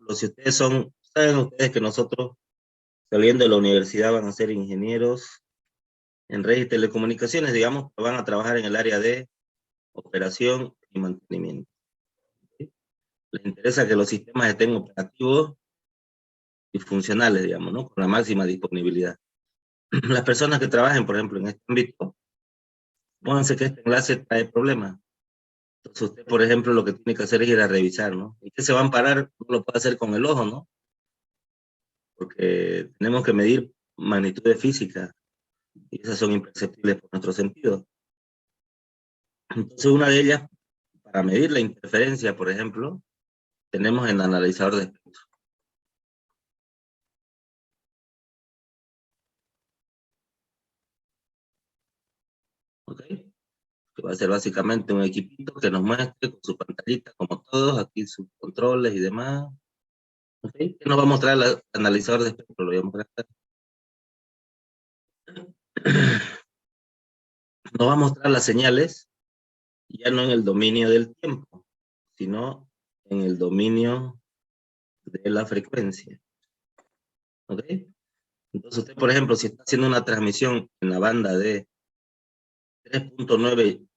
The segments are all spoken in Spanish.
ejemplo, si ustedes saben ustedes que nosotros saliendo de la universidad van a ser ingenieros en redes y telecomunicaciones, digamos, que van a trabajar en el área de operación y mantenimiento. ¿Sí? Les interesa que los sistemas estén operativos y funcionales, digamos, ¿no? Con la máxima disponibilidad. Las personas que trabajen, por ejemplo, en este ámbito, pónganse que este enlace trae problemas. Entonces usted, por ejemplo, lo que tiene que hacer es ir a revisar, ¿no? ¿Y qué se va a amparar? No lo puede hacer con el ojo, ¿no? Porque tenemos que medir magnitudes físicas y esas son imperceptibles por nuestros sentidos. Entonces una de ellas, para medir la interferencia, por ejemplo, tenemos el analizador de espectro. ¿Ok? Que va a ser básicamente un equipito que nos muestre con su pantallita, como todos, aquí sus controles y demás. ¿Ok? ¿Qué nos va a mostrar el analizador de espectro? Lo voy a mostrar acá. Nos va a mostrar las señales, ya no en el dominio del tiempo, sino en el dominio de la frecuencia. ¿Ok? Entonces usted, por ejemplo, si está haciendo una transmisión en la banda de 3.9,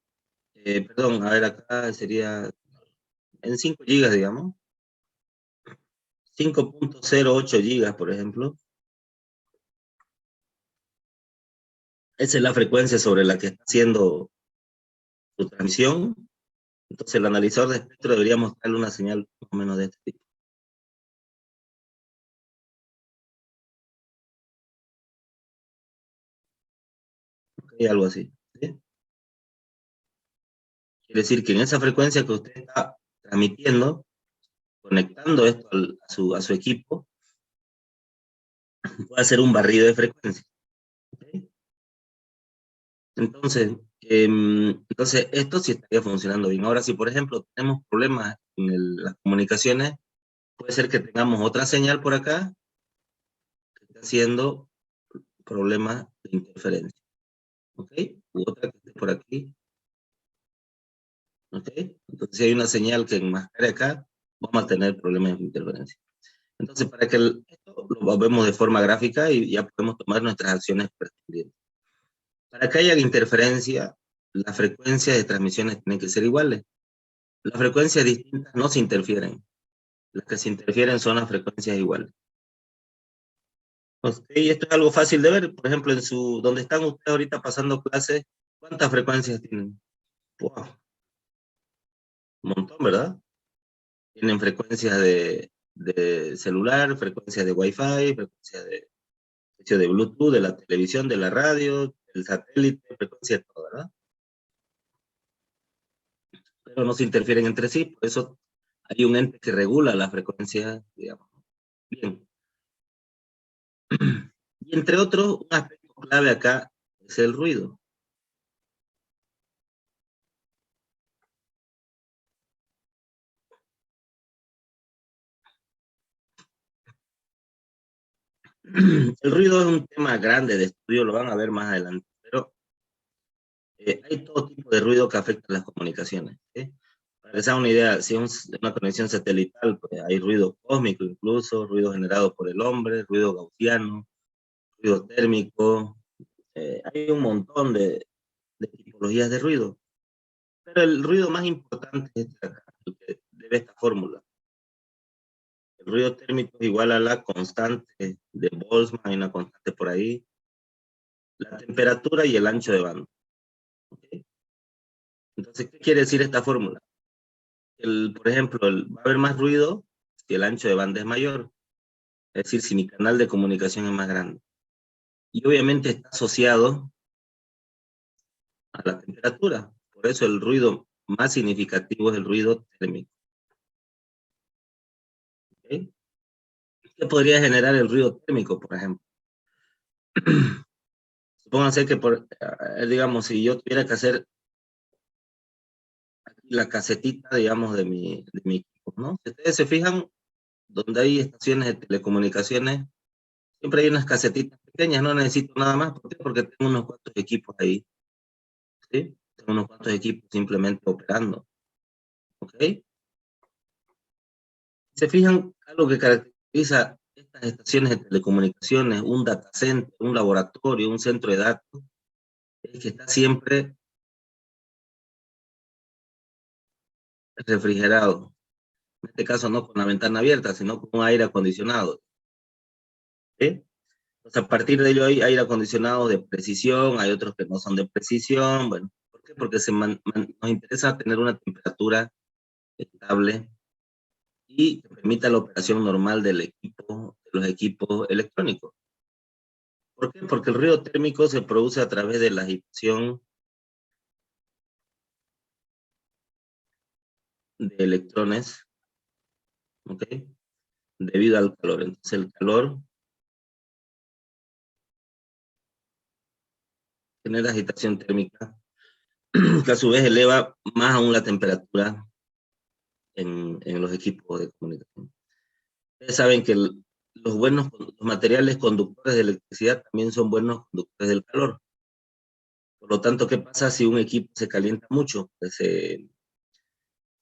perdón, a ver, acá sería en 5 gigas, digamos, 5.08 gigas, por ejemplo. Esa es la frecuencia sobre la que está haciendo su transmisión. Entonces el analizador de espectro debería mostrarle una señal más o menos de este tipo. ¿Ok? Algo así. ¿Sí? Quiere decir que en esa frecuencia que usted está transmitiendo, conectando esto a su equipo, puede hacer un barrido de frecuencia. ¿Ok? Entonces, esto sí estaría funcionando bien. Ahora, si por ejemplo tenemos problemas en las comunicaciones, puede ser que tengamos otra señal por acá que esté haciendo problemas de interferencia. ¿Ok? U otra que esté por aquí. ¿Ok? Entonces, si hay una señal que enmascare acá, vamos a tener problemas de interferencia. Entonces, para que esto lo vemos de forma gráfica y ya podemos tomar nuestras acciones correspondientes. Para que haya interferencia, las frecuencias de transmisiones tienen que ser iguales. Las frecuencias distintas no se interfieren. Las que se interfieren son las frecuencias iguales. Ok, esto es algo fácil de ver. Por ejemplo, donde están ustedes ahorita pasando clases, ¿cuántas frecuencias tienen? Wow, un montón, ¿verdad? Tienen frecuencias de celular, frecuencias de Wi-Fi, frecuencias de Bluetooth, de la televisión, de la radio, del satélite, frecuencia de todo, ¿verdad? Pero no se interfieren entre sí, por eso hay un ente que regula la frecuencia, digamos. Bien. Y entre otros, un aspecto clave acá es el ruido. El ruido es un tema grande de estudio, lo van a ver más adelante, pero hay todo tipo de ruido que afecta a las comunicaciones. ¿Sí? Para que se hagan una idea, si es una conexión satelital, pues hay ruido cósmico incluso, ruido generado por el hombre, ruido gaussiano, ruido térmico, hay un montón de tipologías de ruido. Pero el ruido más importante es este acá, el que debe esta fórmula. El ruido térmico es igual a la constante de Boltzmann, hay una constante por ahí, la temperatura y el ancho de banda. ¿Okay? Entonces, ¿qué quiere decir esta fórmula? Por ejemplo, va a haber más ruido si el ancho de banda es mayor, es decir, si mi canal de comunicación es más grande. Y obviamente está asociado a la temperatura. Por eso el ruido más significativo es el ruido térmico. ¿Okay? ¿Qué podría generar el ruido térmico, por ejemplo? Supónganse que, digamos, si yo tuviera que hacer la casetita, digamos, de mi equipo, ¿no? Si ustedes se fijan, donde hay estaciones de telecomunicaciones, siempre hay unas casetitas pequeñas, no necesito nada más. ¿Por qué? Porque tengo unos cuantos equipos ahí, ¿sí? Tengo unos cuantos equipos simplemente operando, ¿ok? Se fijan, algo que caracteriza estas estaciones de telecomunicaciones, un data center, un laboratorio, un centro de datos, es que está siempre refrigerado. En este caso no con la ventana abierta, sino con un aire acondicionado. ¿Sí? Entonces, a partir de ello hay aire acondicionado de precisión, hay otros que no son de precisión. Bueno, ¿por qué? Porque nos interesa tener una temperatura estable y que permita la operación normal del equipo, de los equipos electrónicos. ¿Por qué? Porque el ruido térmico se produce a través de la agitación de electrones, ¿ok? Debido al calor. Entonces el calor genera agitación térmica, que a su vez eleva más aún la temperatura en los equipos de comunicación. Ustedes saben que los materiales conductores de electricidad también son buenos conductores del calor. Por lo tanto, ¿qué pasa si un equipo se calienta mucho? Pues se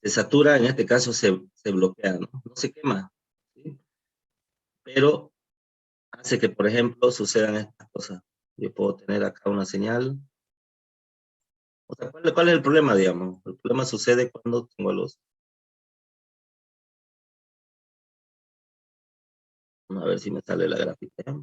satura, en este caso se bloquea, ¿no? No se quema, ¿sí? Pero hace que, por ejemplo, sucedan estas cosas. Yo puedo tener acá una señal. O sea, ¿cuál es el problema, digamos? El problema sucede cuando tengo luz. A ver si me sale la gráfica.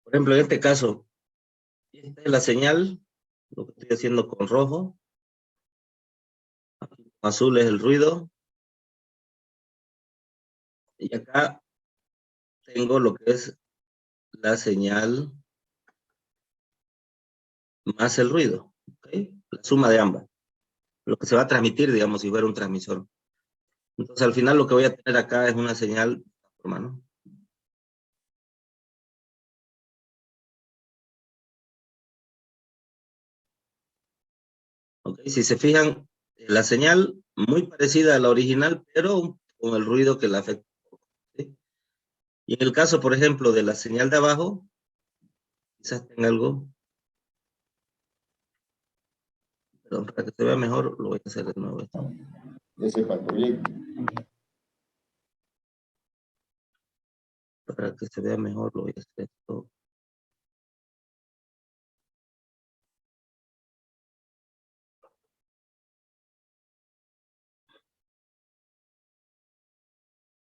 Por ejemplo, en este caso, esta es la señal, lo que estoy haciendo con rojo, azul es el ruido, y acá tengo lo que es la señal más el ruido, ¿okay? La suma de ambas, lo que se va a transmitir, digamos, si fuera un transmisor. Entonces, al final lo que voy a tener acá es una señal de esta forma, ¿no? ¿Okay? Si se fijan, la señal muy parecida a la original, pero con el ruido que la afecta, ¿sí? Y en el caso, por ejemplo, de la señal de abajo, quizás tenga algo, perdón, para que se vea mejor, lo voy a hacer de nuevo. Ese patrullero. Para que se vea mejor, lo voy a hacer esto.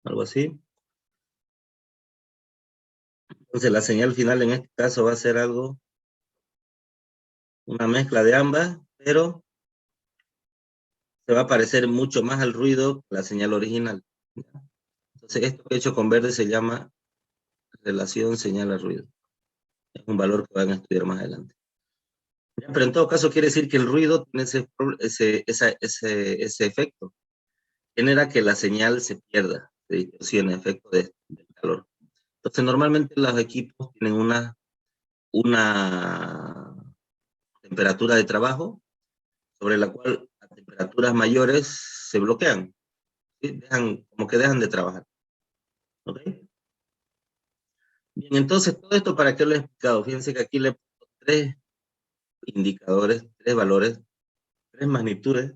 Algo así. Entonces la señal final en este caso va a ser algo, una mezcla de ambas, pero se va a parecer mucho más al ruido que la señal original. Entonces esto que he hecho con verde se llama relación señal a ruido. Es un valor que van a estudiar más adelante. Ya, pero en todo caso quiere decir que el ruido tiene ese efecto. Genera que la señal se pierda, se distorsione, efecto del calor. Entonces normalmente los equipos tienen una temperatura de trabajo sobre la cual a temperaturas mayores se bloquean, ¿sí? Como que dejan de trabajar. ¿Ok? Bien, entonces todo esto para qué lo he explicado. Fíjense que aquí le he puesto tres indicadores, tres valores, tres magnitudes,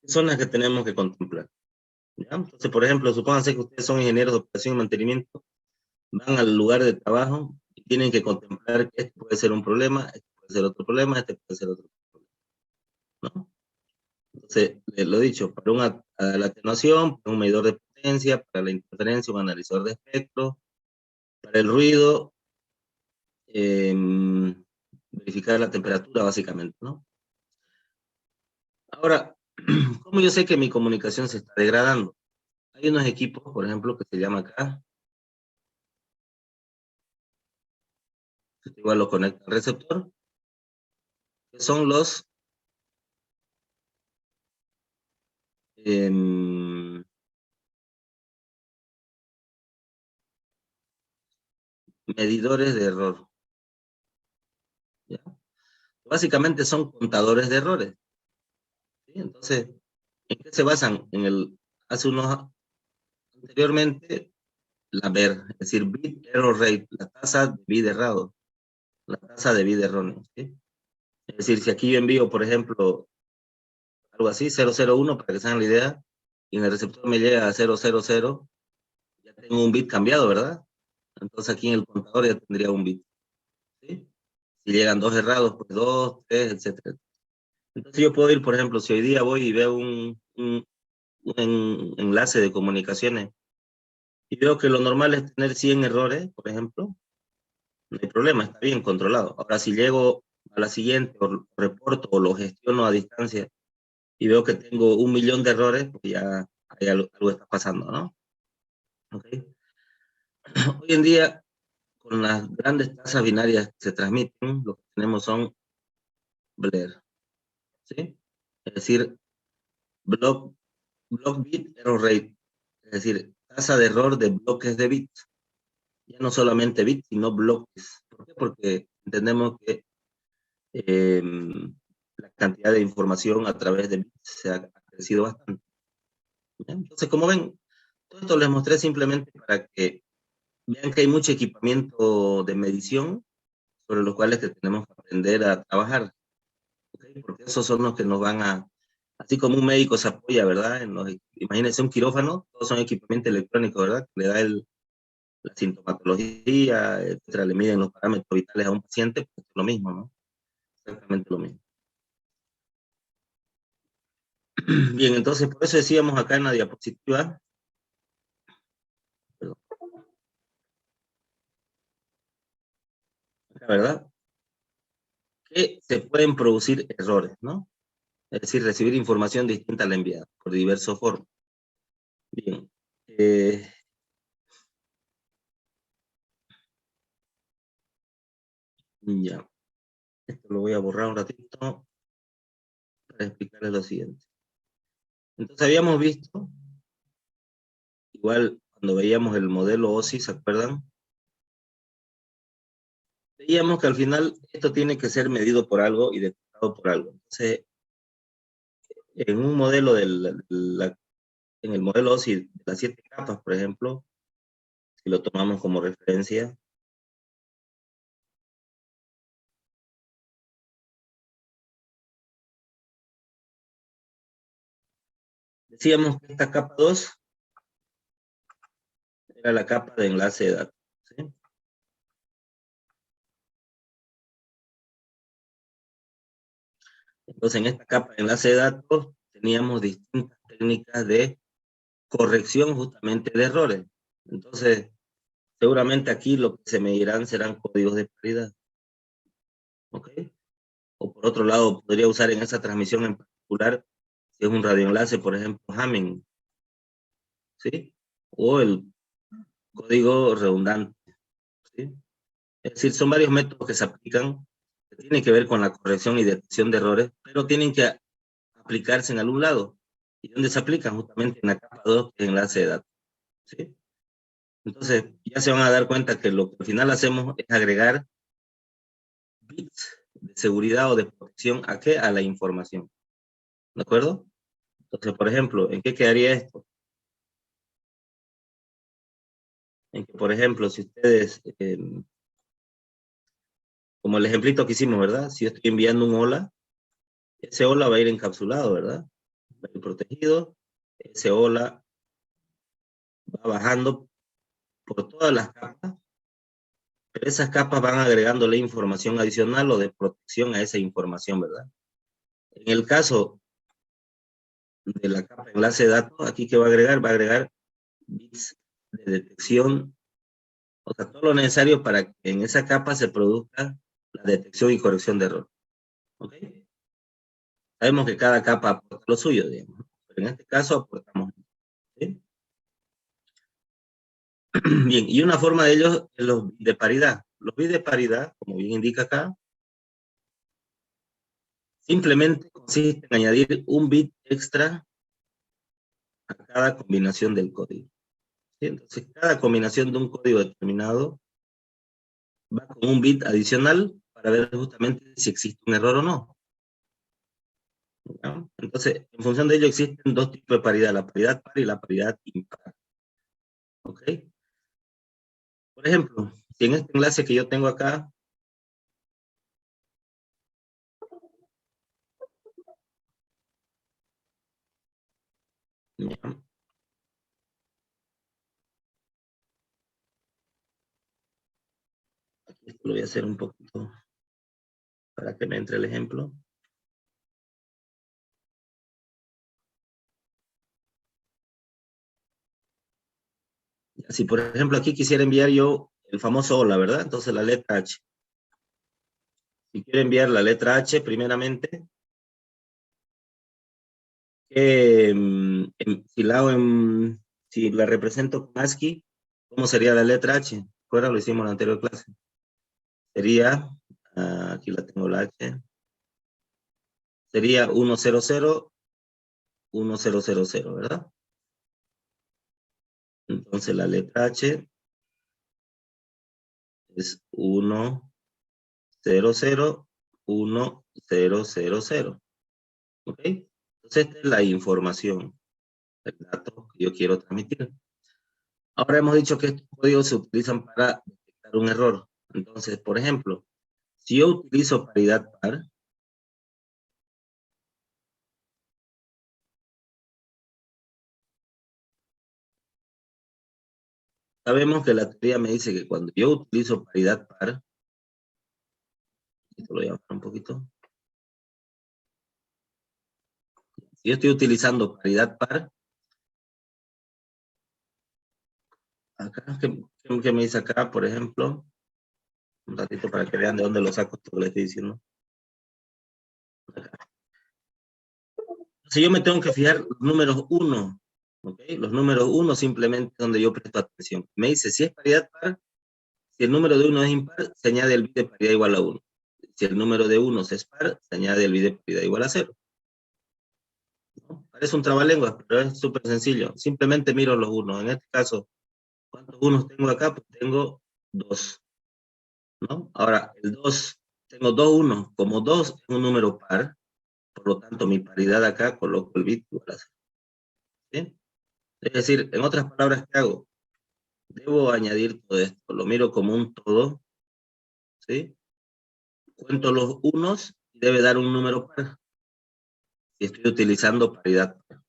que son las que tenemos que contemplar. ¿Ya? Entonces, por ejemplo, supónganse que ustedes son ingenieros de operación y mantenimiento, van al lugar de trabajo y tienen que contemplar que este puede ser un problema, este puede ser otro problema, este puede ser otro problema, ¿no? Entonces, lo dicho, para la atenuación, para un medidor de potencia, para la interferencia, un analizador de espectro, para el ruido, verificar la temperatura, básicamente, ¿no? Ahora, ¿cómo yo sé que mi comunicación se está degradando? Hay unos equipos, por ejemplo, que se llama acá, igual lo conecta al receptor, que son los medidores de error, ¿ya? Básicamente son contadores de errores, ¿sí? Entonces, ¿en qué se basan? Hace unos, anteriormente, la BER, es decir, bit error rate, la tasa de bit errado, la tasa de bit erróneo, ¿sí? Es decir, si aquí yo envío, por ejemplo, algo así, 001, para que se hagan la idea, y en el receptor me llega a 000, ya tengo un bit cambiado, ¿verdad? Entonces aquí en el contador ya tendría un bit, ¿sí? Si llegan dos errados, pues dos, tres, etcétera. Entonces yo puedo ir, por ejemplo, si hoy día voy y veo un enlace de comunicaciones y veo que lo normal es tener 100 errores, por ejemplo, no hay problema, está bien controlado. Ahora, si llego a la siguiente, o reporto, o lo gestiono a distancia, y veo que tengo 1 millón de errores, pues ya hay algo está pasando, ¿no? ¿Okay? Hoy en día, con las grandes tasas binarias que se transmiten, lo que tenemos son BLER, ¿sí? Es decir, block bit error rate, es decir, tasa de error de bloques de bits. Ya no solamente bits, sino bloques. ¿Por qué? Porque entendemos que eh, la cantidad de información a través de bits se ha crecido bastante. ¿Ya? Entonces, como ven, todo esto les mostré simplemente para que vean que hay mucho equipamiento de medición sobre los cuales que tenemos que aprender a trabajar, ¿okay? Porque esos son los que nos van a, así como un médico se apoya, ¿verdad? Imagínense un quirófano, todos son equipamiento electrónico, ¿verdad? Que le da la sintomatología, etcétera, le miden los parámetros vitales a un paciente, pues es lo mismo, ¿no? Exactamente lo mismo. Bien, entonces por eso decíamos acá en la diapositiva, perdón, acá, ¿verdad? Que se pueden producir errores, ¿no? Es decir, recibir información distinta a la enviada, por diversos formas. Bien. Ya. Esto lo voy a borrar un ratito para explicarles lo siguiente. Entonces habíamos visto, igual cuando veíamos el modelo OSI, ¿se acuerdan? Veíamos que al final esto tiene que ser medido por algo y detectado por algo. Entonces, en un modelo en el modelo OSI de las 7 capas, por ejemplo, si lo tomamos como referencia, decíamos que esta capa 2 era la capa de enlace de datos, ¿sí? Entonces, en esta capa de enlace de datos teníamos distintas técnicas de corrección justamente de errores. Entonces, seguramente aquí lo que se medirán serán códigos de paridad, ¿ok? O por otro lado, podría usar en esa transmisión en particular, si es un radioenlace, por ejemplo, Hamming, ¿sí? O el código redundante, ¿sí? Es decir, son varios métodos que se aplican, que tienen que ver con la corrección y detección de errores, pero tienen que aplicarse en algún lado. ¿Y dónde se aplican? Justamente en la capa 2, que es enlace de datos, ¿sí? Entonces, ya se van a dar cuenta que lo que al final hacemos es agregar bits de seguridad o de protección ¿a qué? A la información, ¿de acuerdo? Entonces, por ejemplo, ¿en qué quedaría esto? En que, por ejemplo, si ustedes, como el ejemplito que hicimos, ¿verdad? Si yo estoy enviando un hola, ese hola va a ir encapsulado, ¿verdad? Va a ir protegido, ese hola va bajando por todas las capas, pero esas capas van agregándole información adicional o de protección a esa información, ¿verdad? En el caso de la capa de enlace de datos, aquí ¿qué va a agregar? Va a agregar bits de detección, o sea, todo lo necesario para que en esa capa se produzca la detección y corrección de error. ¿Ok? Sabemos que cada capa aporta lo suyo, digamos. Pero en este caso aportamos. ¿Sí? Bien, y una forma de ellos es los bits de paridad. Los bits de paridad, como bien indica acá, simplemente consiste en añadir un bit extra a cada combinación del código. ¿Sí? Entonces, cada combinación de un código determinado va con un bit adicional para ver justamente si existe un error o no. ¿Ya? Entonces, en función de ello existen dos tipos de paridad, la paridad par y la paridad impar. ¿Ok? Por ejemplo, si en este enlace que yo tengo acá, ¿ya? Aquí esto lo voy a hacer un poquito para que me entre el ejemplo. Si por ejemplo aquí quisiera enviar yo el famoso hola, ¿verdad? Entonces la letra H. Si quiero enviar la letra H primeramente, si la represento con ASCII, ¿cómo sería la letra H? Ahora lo hicimos en la anterior clase. Sería, aquí la tengo la H, sería 100, 1000, ¿verdad? Entonces la letra H es 100, 1000. ¿Ok? Entonces esta es la información, el dato que yo quiero transmitir. Ahora hemos dicho que estos códigos se utilizan para detectar un error. Entonces, por ejemplo, si yo utilizo paridad par, sabemos que la teoría me dice que cuando yo utilizo paridad par, esto lo voy a bajar un poquito. Si yo estoy utilizando paridad par, acá, ¿qué me dice acá, por ejemplo? Un ratito para que vean de dónde lo saco esto que les estoy diciendo. Acá. Si yo me tengo que fijar los números 1, ¿ok? Los números 1 simplemente donde yo presto atención. Me dice, si es paridad par, si el número de 1 es impar, se añade el bit de paridad igual a 1. Si el número de 1 es par, se añade el bit de paridad igual a 0. ¿No? Parece un trabalenguas, pero es súper sencillo. Simplemente miro los 1. En este caso, ¿cuántos unos tengo acá? Pues tengo 2. ¿No? Ahora, el 2, tengo 2 1. Como 2 es un número par, por lo tanto, mi paridad acá coloco el bit igual a 0. ¿Sí? Es decir, en otras palabras, ¿qué hago? Debo añadir todo esto. Lo miro como un todo. ¿Sí? Cuento los unos y debe dar un número par. Si estoy utilizando paridad par.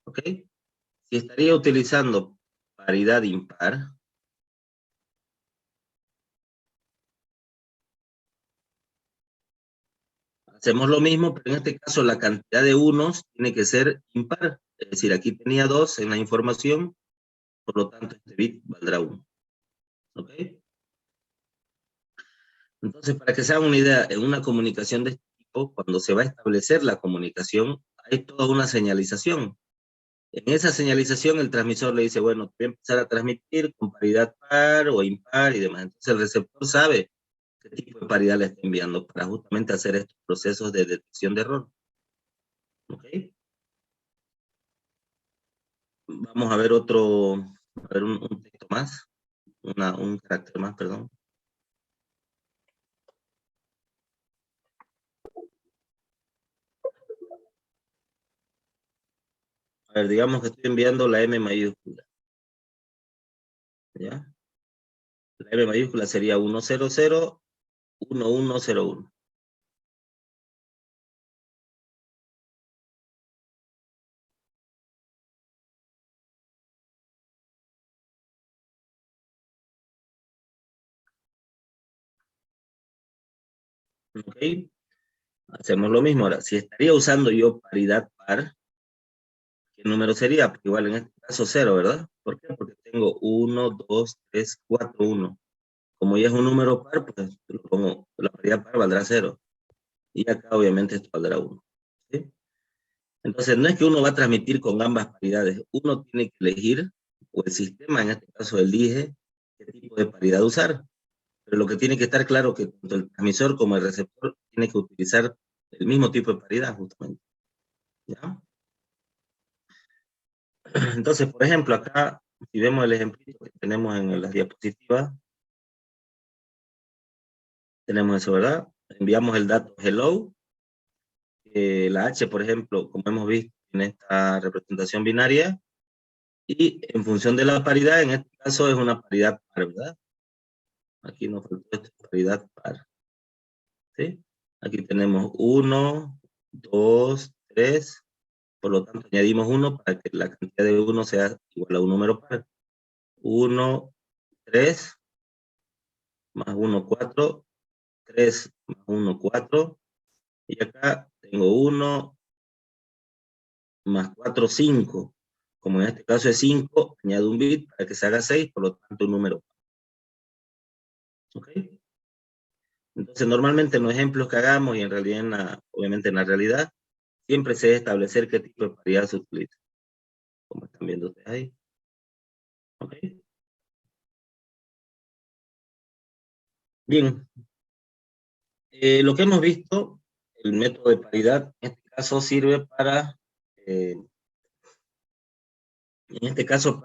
¿Ok? Si estaría utilizando paridad impar, hacemos lo mismo, pero en este caso la cantidad de unos tiene que ser impar. Es decir, aquí tenía 2 en la información, por lo tanto este bit valdrá 1. ¿Ok? Entonces, para que se hagan una idea, en una comunicación de este tipo, cuando se va a establecer la comunicación, hay toda una señalización. En esa señalización el transmisor le dice, bueno, voy a empezar a transmitir con paridad par o impar y demás. Entonces el receptor sabe qué tipo de paridad le está enviando para justamente hacer estos procesos de detección de error. ¿Ok? Vamos a ver un texto más, un carácter más, perdón. A ver, digamos que estoy enviando la M mayúscula. ¿Ya? La M mayúscula sería 1001101. ¿Ok? Hacemos lo mismo ahora. Si estaría usando yo paridad par, ¿qué número sería? Porque igual en este caso 0, ¿verdad? ¿Por qué? Porque tengo 1, 2, 3, 4, 1. Como ya es un número par, pues lo pongo, la paridad par valdrá 0. Y acá obviamente esto valdrá 1. ¿Sí? Entonces, no es que uno va a transmitir con ambas paridades. Uno tiene que elegir, o el sistema, en este caso elige, qué tipo de paridad usar. Pero lo que tiene que estar claro es que tanto el transmisor como el receptor tiene que utilizar el mismo tipo de paridad, justamente. ¿Ya? Entonces, por ejemplo, acá, si vemos el ejemplito que tenemos en las diapositivas, tenemos eso, ¿verdad? Enviamos el dato hello, la H, por ejemplo, como hemos visto en esta representación binaria, y en función de la paridad, en este caso es una paridad par, ¿verdad? Aquí nos faltó esta paridad par, ¿sí? Aquí tenemos 1, 2, 3, por lo tanto añadimos 1 para que la cantidad de 1 sea igual a un número par. 1, 3, más 1, 4, 3 más 1, 4, y acá tengo 1 más 4, 5. Como en este caso es 5, añado un bit para que se haga 6, por lo tanto un número par. ¿Ok? Entonces, normalmente en los ejemplos que hagamos, y en realidad, obviamente en la realidad, siempre se debe establecer qué tipo de paridad se utiliza, como están viendo ustedes ahí. ¿Ok? Bien. Lo que hemos visto, el método de paridad, en este caso sirve para,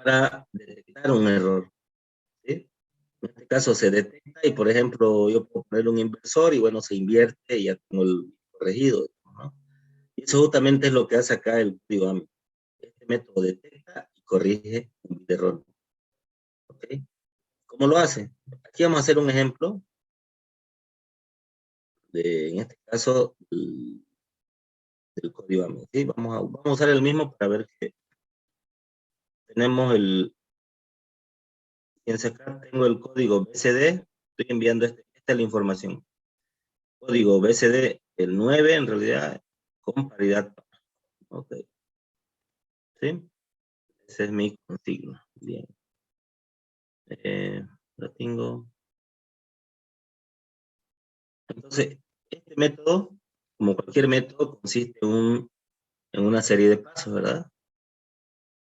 para detectar un error, ¿sí? En este caso se detecta y, por ejemplo, yo puedo poner un inversor y, bueno, se invierte y ya tengo el corregido, ¿no? Y eso justamente es lo que hace acá el código AMI. Este método detecta y corrige un error. ¿Ok? ¿Cómo lo hace? Aquí vamos a hacer un ejemplo de, en este caso, del código AMI. ¿Sí? Vamos a usar el mismo para ver que tenemos fíjense acá, tengo el código BCD, estoy enviando esta es la información. Código BCD, el 9 en realidad, con paridad. Ok, ¿sí? Ese es mi consigna. Bien. Lo tengo. Entonces, este método, como cualquier método, consiste en una serie de pasos, ¿verdad?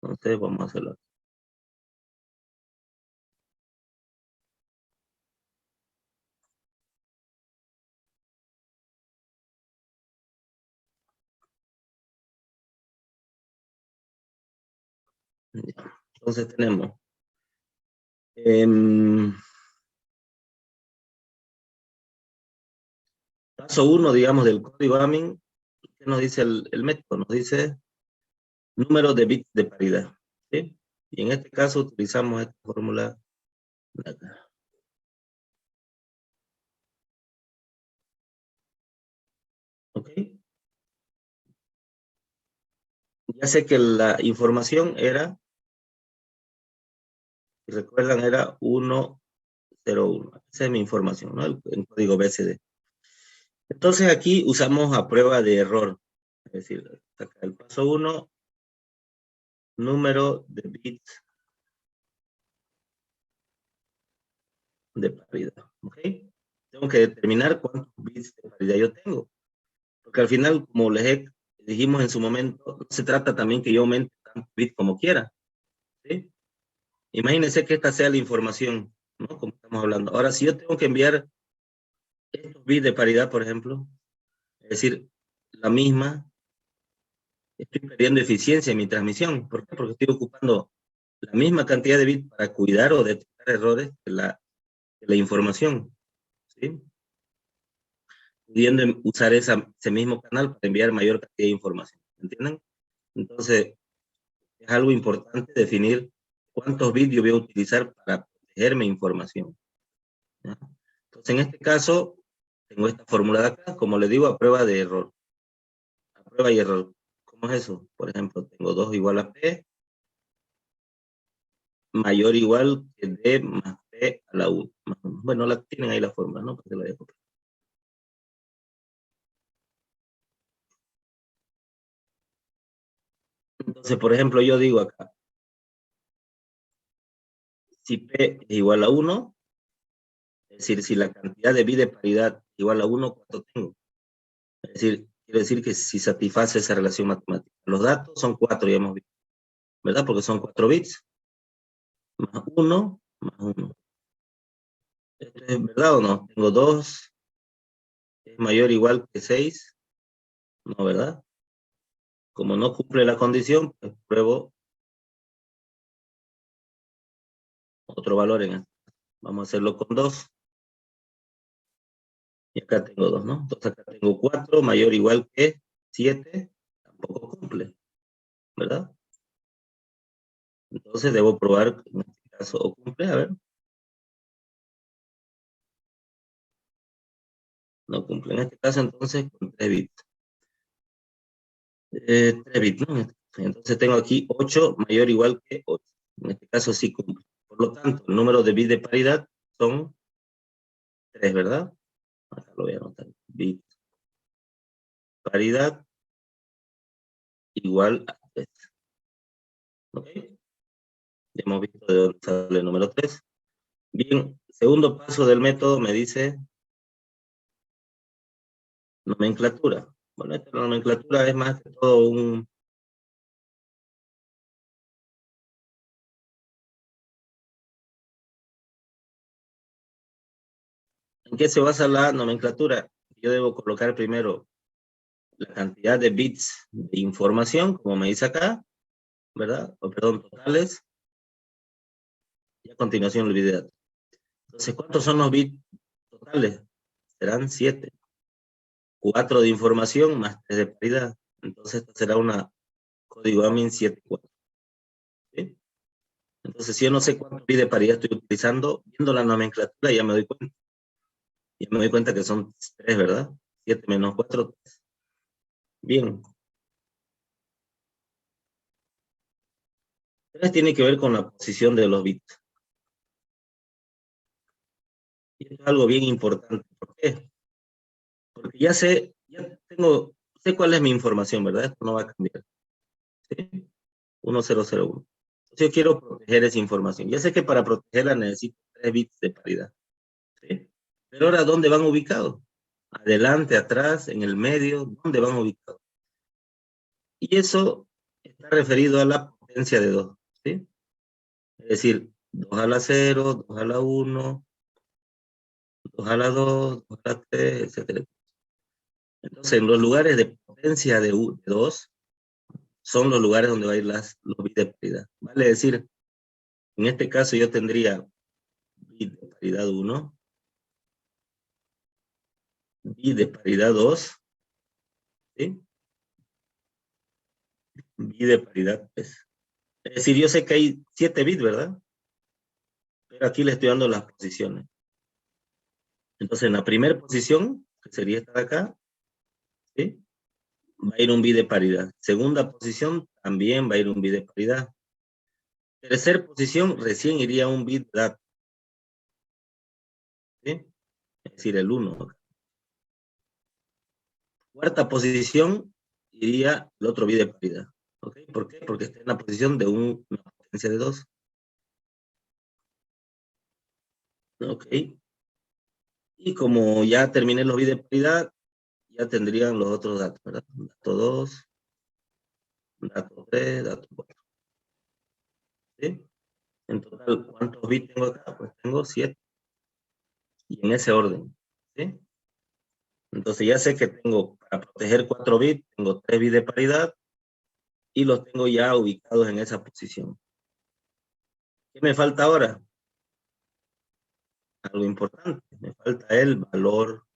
Entonces, vamos a hacerlo. Ya. Entonces, tenemos paso 1, digamos, del código AMIN. ¿Qué nos dice el método? Nos dice número de bits de paridad, ¿sí? Y en este caso utilizamos esta fórmula de acá. ¿Ok? Ya sé que la información era, si recuerdan, era 101. Esa es mi información, ¿no? El código BCD. Entonces aquí usamos a prueba de error. Es decir, acá el paso 1, número de bits de paridad. ¿Ok? Tengo que determinar cuántos bits de paridad yo tengo. Porque al final, como les dijimos en su momento, no se trata también que yo aumente tantos bits como quiera. ¿Sí? Imagínense que esta sea la información, ¿no? Como estamos hablando. Ahora, si yo tengo que enviar estos bits de paridad, por ejemplo, es decir, la misma, estoy perdiendo eficiencia en mi transmisión. ¿Por qué? Porque estoy ocupando la misma cantidad de bits para cuidar o detectar errores de la información, ¿sí? Pudiendo usar ese mismo canal para enviar mayor cantidad de información, ¿entienden? Entonces, es algo importante definir cuántos bits yo voy a utilizar para proteger mi información, ¿ya? Entonces, en este caso, tengo esta fórmula de acá, como le digo, a prueba de error. A prueba y error. ¿Cómo es eso? Por ejemplo, tengo 2 igual a P, mayor o igual que D más P a la 1. Bueno, tienen ahí la fórmula, ¿no? Porque la dejo. Entonces, por ejemplo, yo digo acá, si P es igual a 1, es decir, si la cantidad de bits de paridad es igual a 1, ¿cuánto tengo? Es decir, quiere decir que si satisface esa relación matemática. Los datos son 4, ya hemos visto, ¿verdad? Porque son 4 bits, más 1, más 1. ¿Esto es verdad o no? Tengo 2, es mayor o igual que 6, no, ¿verdad? Como no cumple la condición, pues pruebo otro valor en esto. Vamos a hacerlo con 2. Y acá tengo 2, ¿no? Entonces acá tengo 4 mayor o igual que 7, tampoco cumple, ¿verdad? Entonces debo probar, en este caso, o cumple, a ver. No cumple. En este caso, entonces, con 3 bits. 3 bits, ¿no? Entonces tengo aquí 8 mayor o igual que 8. En este caso sí cumple. Por lo tanto, el número de bits de paridad son 3, ¿verdad? Acá lo voy a anotar. Bit paridad igual a 3. ¿Ok? Ya hemos visto de dónde sale el número 3. Bien, segundo paso del método me dice nomenclatura. Bueno, esta nomenclatura es más que todo un... ¿En qué se basa la nomenclatura? Yo debo colocar primero la cantidad de bits de información, como me dice acá, ¿verdad? O perdón, totales, y a continuación el bit de datos. Entonces, ¿cuántos son los bits totales? Serán 7. 4 de información más 3 de paridad. Entonces, esta será una código AMIN 74. ¿Sí? Entonces, si yo no sé cuántos bits de paridad estoy utilizando, viendo la nomenclatura ya me doy cuenta. Ya me doy cuenta que son 3, ¿verdad? 7 menos 4, 3. Bien. 3 tiene que ver con la posición de los bits. Y es algo bien importante. ¿Por qué? Porque ya sé, sé cuál es mi información, ¿verdad? Esto no va a cambiar. ¿Sí? 1001. Entonces yo quiero proteger esa información. Ya sé que para protegerla necesito 3 bits de paridad. ¿Sí? Pero ahora, ¿dónde van ubicados? Adelante, atrás, en el medio, ¿dónde van ubicados? Y eso está referido a la potencia de 2. ¿Sí? Es decir, 2 a la 0, 2 a la 1, 2 a la 2, 2 a la 3, etcétera. Entonces, en los lugares de potencia de 2, son los lugares donde va a ir los bits de paridad. Vale decir, en este caso yo tendría bit de paridad 1, bit de paridad 2, ¿sí? Bit de paridad 3. Es decir, yo sé que hay 7 bits, ¿verdad? Pero aquí le estoy dando las posiciones. Entonces, en la primera posición, que sería esta de acá, ¿sí? Va a ir un bit de paridad. Segunda posición, también va a ir un bit de paridad. Tercera posición, recién iría un bit de dato, ¿sí? Es decir, el 1. Cuarta posición, iría el otro bit de paridad. ¿Ok? ¿Por qué? Porque está en la posición de una potencia de 2. ¿Ok? Y como ya terminé los bits de paridad, ya tendrían los otros datos, ¿verdad? Dato 2, dato 3, dato 4. ¿Sí? En total, ¿cuántos bits tengo acá? Pues tengo 7. Y en ese orden. ¿Sí? Entonces ya sé que tengo, para proteger 4 bits, tengo 3 bits de paridad y los tengo ya ubicados en esa posición. ¿Qué me falta ahora? Algo importante. Me falta el valor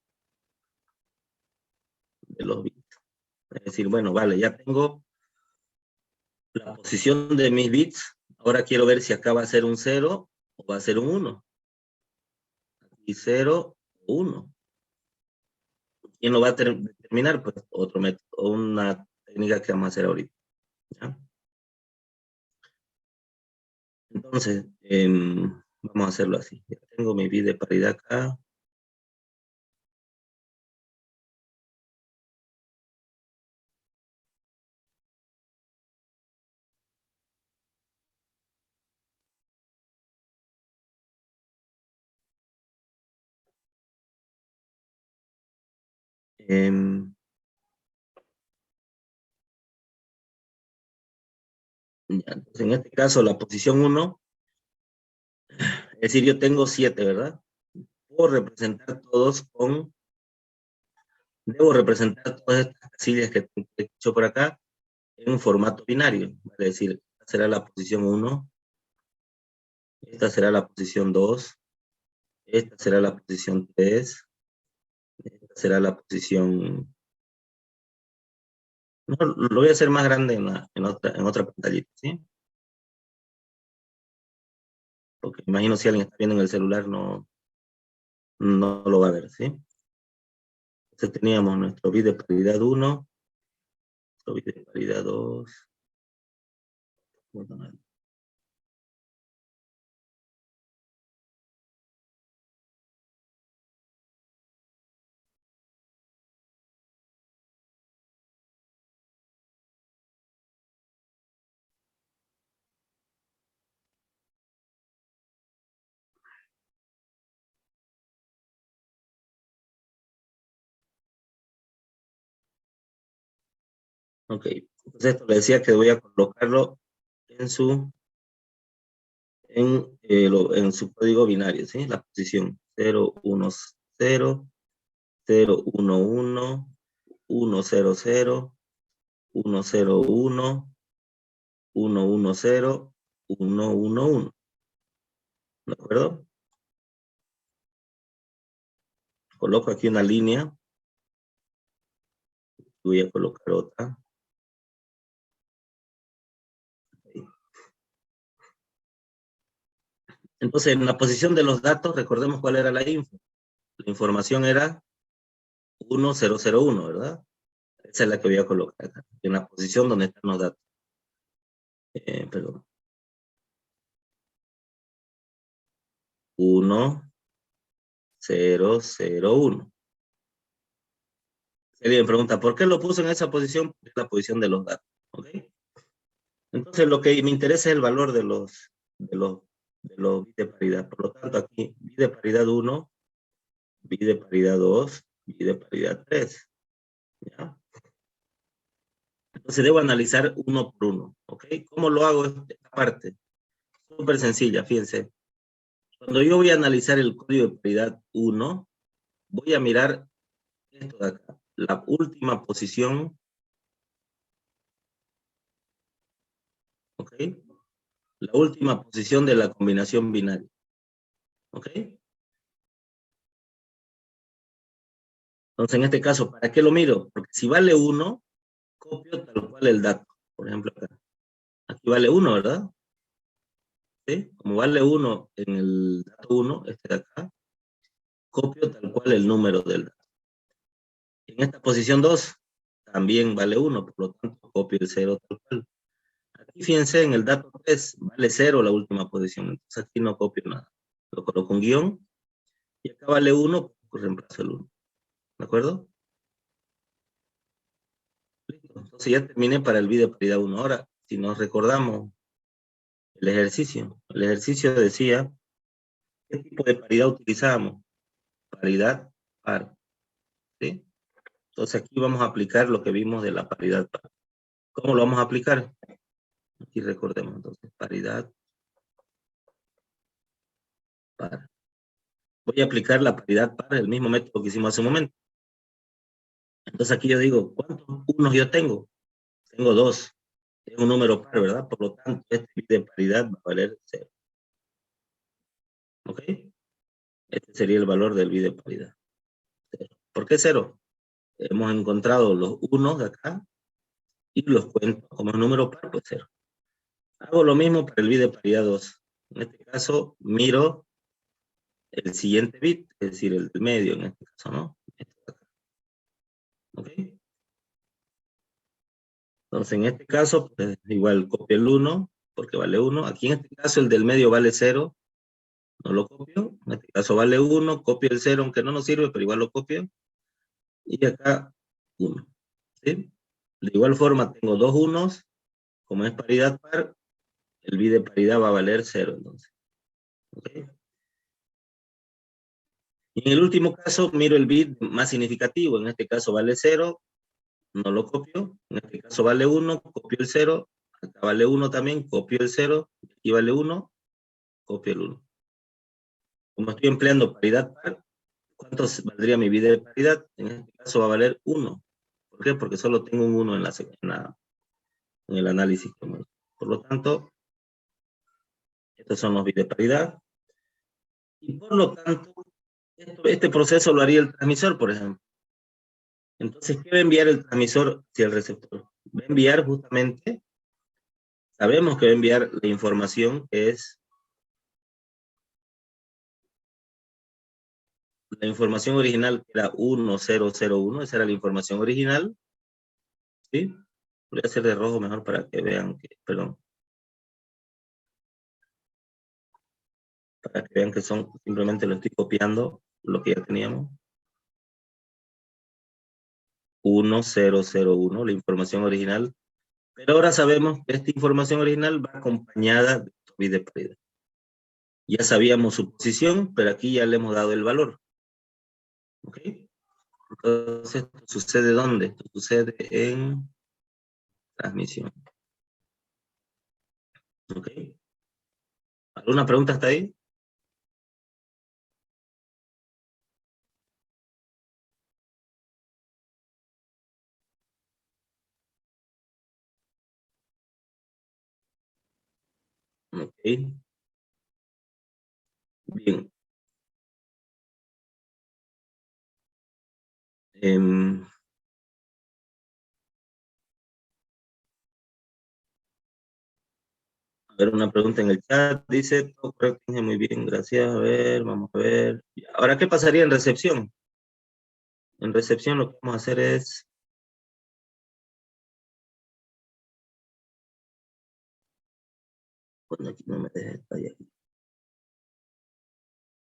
de los bits. Es decir, bueno, vale, ya tengo la posición de mis bits. Ahora quiero ver si acá va a ser un 0 o va a ser un 1. Y 0 o 1. ¿Quién lo va a determinar? Pues otro método, una técnica que vamos a hacer ahorita. ¿Ya? Entonces, vamos a hacerlo así. Ya tengo mi bit de paridad acá. Ya, entonces, en este caso, la posición 1, es decir, yo tengo 7, ¿verdad? Puedo representar todos con, debo representar todas estas casillas que he hecho por acá en un formato binario. Es decir, esta será la posición 1, esta será la posición 2, esta será la posición 3, esta será la posición... No, lo voy a hacer más grande en otra pantallita, ¿sí? Porque imagino si alguien está viendo en el celular no lo va a ver, ¿sí? Entonces teníamos nuestro bit de paridad 1, nuestro bit de paridad 2. Ok, entonces esto le decía que voy a colocarlo en su, en su código binario, ¿sí? La posición 0, 1, 0, 0, 1, 1, 1, 0, 0, 1, 0, 1, 1, 1, 0, 1, 1, 1. ¿De acuerdo? Coloco aquí una línea. Voy a colocar otra. Entonces, en la posición de los datos, recordemos cuál era la info. La información era 1001, ¿verdad? Esa es la que voy a colocar acá, en la posición donde están los datos. Perdón. 1, 0, 0, 1. Si alguien pregunta, ¿por qué lo puse en esa posición? Es la posición de los datos, ¿ok? Entonces, lo que me interesa es el valor de los bits de paridad. Por lo tanto, aquí, bit de paridad 1, bit de paridad 2, bit de paridad 3. ¿Ya? Entonces, debo analizar uno por uno, ¿ok? ¿Cómo lo hago esta parte? Súper sencilla, fíjense. Cuando yo voy a analizar el código de paridad 1, voy a mirar esto de acá, la última posición, ¿ok? La última posición de la combinación binaria, ¿ok? Entonces, en este caso, ¿para qué lo miro? Porque si vale 1, copio tal cual el dato. Por ejemplo, acá. Aquí vale 1, ¿verdad? ¿Sí? Como vale 1 en el dato 1, este de acá, copio tal cual el número del dato. En esta posición 2, también vale 1, por lo tanto, copio el 0 tal cual. Aquí fíjense, en el dato 3 vale 0 la última posición, entonces aquí no copio nada. Lo coloco un guión, y acá vale 1, pues reemplazo el 1. ¿De acuerdo? Listo. Entonces ya terminé para el video paridad 1. Ahora, si nos recordamos el ejercicio decía, ¿qué tipo de paridad utilizamos? Paridad par, ¿sí? Entonces aquí vamos a aplicar lo que vimos de la paridad par. ¿Cómo lo vamos a aplicar? Aquí recordemos entonces, paridad par. Voy a aplicar la paridad par, el mismo método que hicimos hace un momento. Entonces aquí yo digo, ¿cuántos unos yo tengo? Tengo 2. Es un número par, ¿verdad? Por lo tanto, este bit de paridad va a valer 0. ¿Ok? Este sería el valor del bit de paridad. 0. ¿Por qué 0? Hemos encontrado los unos de acá y los cuento como un número par, pues 0. Hago lo mismo para el bit de paridad 2. En este caso, miro el siguiente bit, es decir, el del medio en este caso, ¿no? Este de acá. ¿Ok? Entonces, en este caso, pues, igual copio el 1, porque vale 1. Aquí en este caso, el del medio vale 0. No lo copio. En este caso vale 1. Copio el 0, aunque no nos sirve, pero igual lo copio. Y acá, 1. ¿Sí? De igual forma, tengo dos unos. Como es paridad par, el bit de paridad va a valer 0, entonces. ¿Ok? Y en el último caso, miro el bit más significativo. En este caso vale 0. No lo copio. En este caso vale 1. Copio el 0. Acá vale 1 también, copio el 0. Aquí vale 1, copio el 1. Como estoy empleando paridad par, ¿cuánto valdría mi bit de paridad? En este caso va a valer 1. ¿Por qué? Porque solo tengo un 1 en el análisis. Por lo tanto, estos son los bits de paridad. Y por lo tanto, este proceso lo haría el transmisor, por ejemplo. Entonces, ¿qué va a enviar el transmisor hacia el receptor? Va a enviar justamente, sabemos que va a enviar la información que es la información original, que era 1001, esa era la información original, ¿sí? Voy a hacer de rojo mejor para que vean que, perdón, para que vean que son, simplemente lo estoy copiando, lo que ya teníamos. 1001, la información original. Pero ahora sabemos que esta información original va acompañada de bit de paridad. Ya sabíamos su posición, pero aquí ya le hemos dado el valor. ¿Ok? Entonces, ¿esto sucede dónde? Esto sucede en transmisión. ¿Ok? ¿Alguna pregunta hasta ahí? Ok. Bien. A ver, una pregunta en el chat. Dice, todo correcto, muy bien, gracias. A ver, vamos a ver. Ahora, ¿qué pasaría en recepción? En recepción lo que vamos a hacer es... Bueno, aquí no me deja detallar.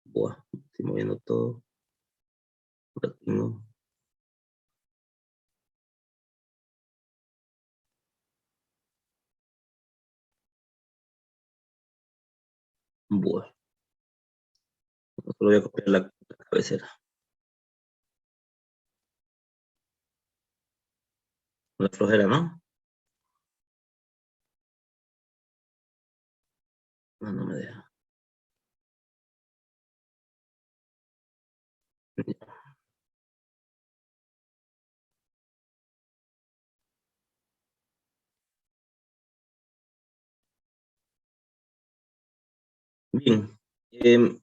Buah, estoy moviendo todo. Ahora tengo... Buah. Solo voy a copiar la cabecera. Una flojera, ¿no? No, no me deja. Bien. ¿Qué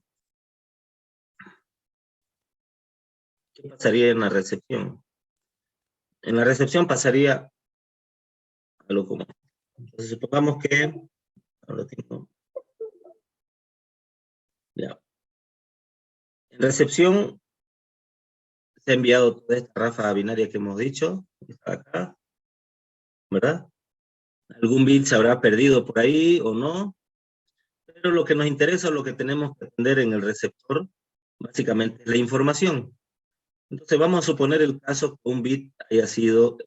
pasaría en la recepción? En la recepción pasaría algo como... Entonces, supongamos que... Ahora tengo... Ya. En recepción se ha enviado toda esta ráfaga binaria que hemos dicho. Está acá, ¿verdad? Algún bit se habrá perdido por ahí o no. Pero lo que nos interesa, lo que tenemos que atender en el receptor, básicamente es la información. Entonces vamos a suponer el caso que un bit haya sido,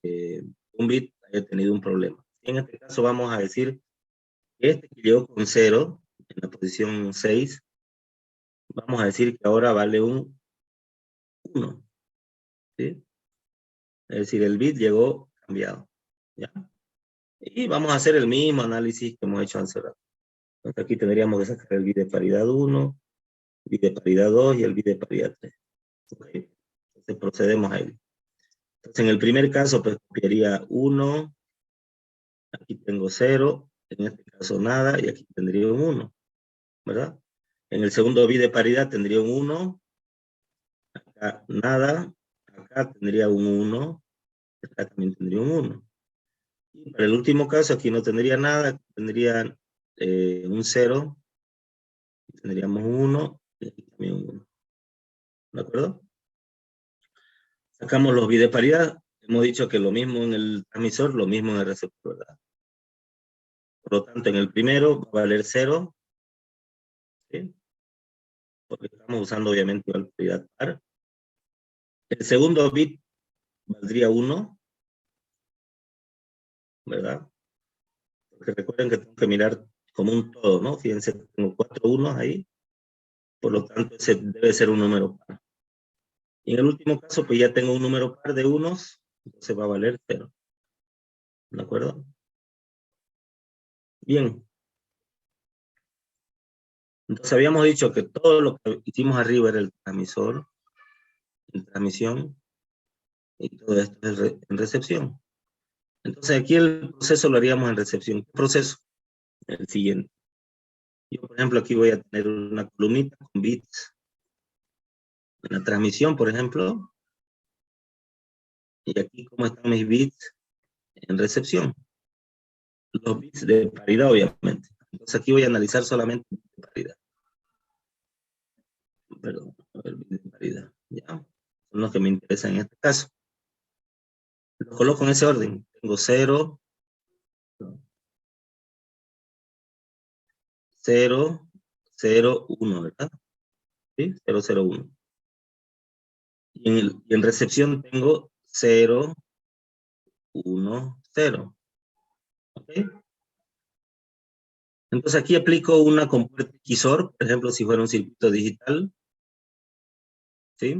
un bit haya tenido un problema. En este caso vamos a decir que este que llegó con 0, en la posición 6, vamos a decir que ahora vale un 1, ¿sí? Es decir, el bit llegó cambiado, ¿ya? Y vamos a hacer el mismo análisis que hemos hecho hace rato. Entonces aquí tendríamos que sacar el bit de paridad 1, bit de paridad 2 y el bit de paridad 3. ¿Okay? Entonces procedemos a ello. Entonces en el primer caso pues copiaría 1, aquí tengo 0, en este caso nada, y aquí tendría un 1, ¿verdad? En el segundo bit de paridad tendría un 1, acá nada, acá tendría un 1, acá también tendría un 1. Y para el último caso aquí no tendría nada, tendría un 0, tendríamos un 1, y aquí también un 1. ¿De acuerdo? Sacamos los bits de paridad, hemos dicho que lo mismo en el transmisor, lo mismo en el receptor, ¿verdad? Por lo tanto, en el primero va a valer 0, ¿sí? Porque estamos usando obviamente igual paridad par. El segundo bit valdría 1, ¿verdad? Porque recuerden que tengo que mirar como un todo, ¿no? Fíjense, tengo 4 unos ahí, por lo tanto ese debe ser un número par. Y en el último caso, pues ya tengo un número par de unos, entonces va a valer 0. ¿De acuerdo? Bien. Entonces habíamos dicho que todo lo que hicimos arriba era el transmisor, en transmisión, y todo esto es en recepción. Entonces aquí el proceso lo haríamos en recepción. ¿Qué proceso? El siguiente. Yo, por ejemplo, aquí voy a tener una columnita con bits en la transmisión, por ejemplo, y aquí cómo están mis bits en recepción. Los bits de paridad, obviamente. Entonces aquí voy a analizar solamente bits de paridad. Perdón, a ver, bits de paridad. Ya, son los que me interesan en este caso. Los coloco en ese orden. Tengo 0, 0, 0, 1, ¿verdad? ¿Sí? 0, 0, 1. Y en recepción tengo 0, 1, 0. ¿Ok? Entonces aquí aplico una compuerta XOR, por ejemplo, si fuera un circuito digital. ¿Sí?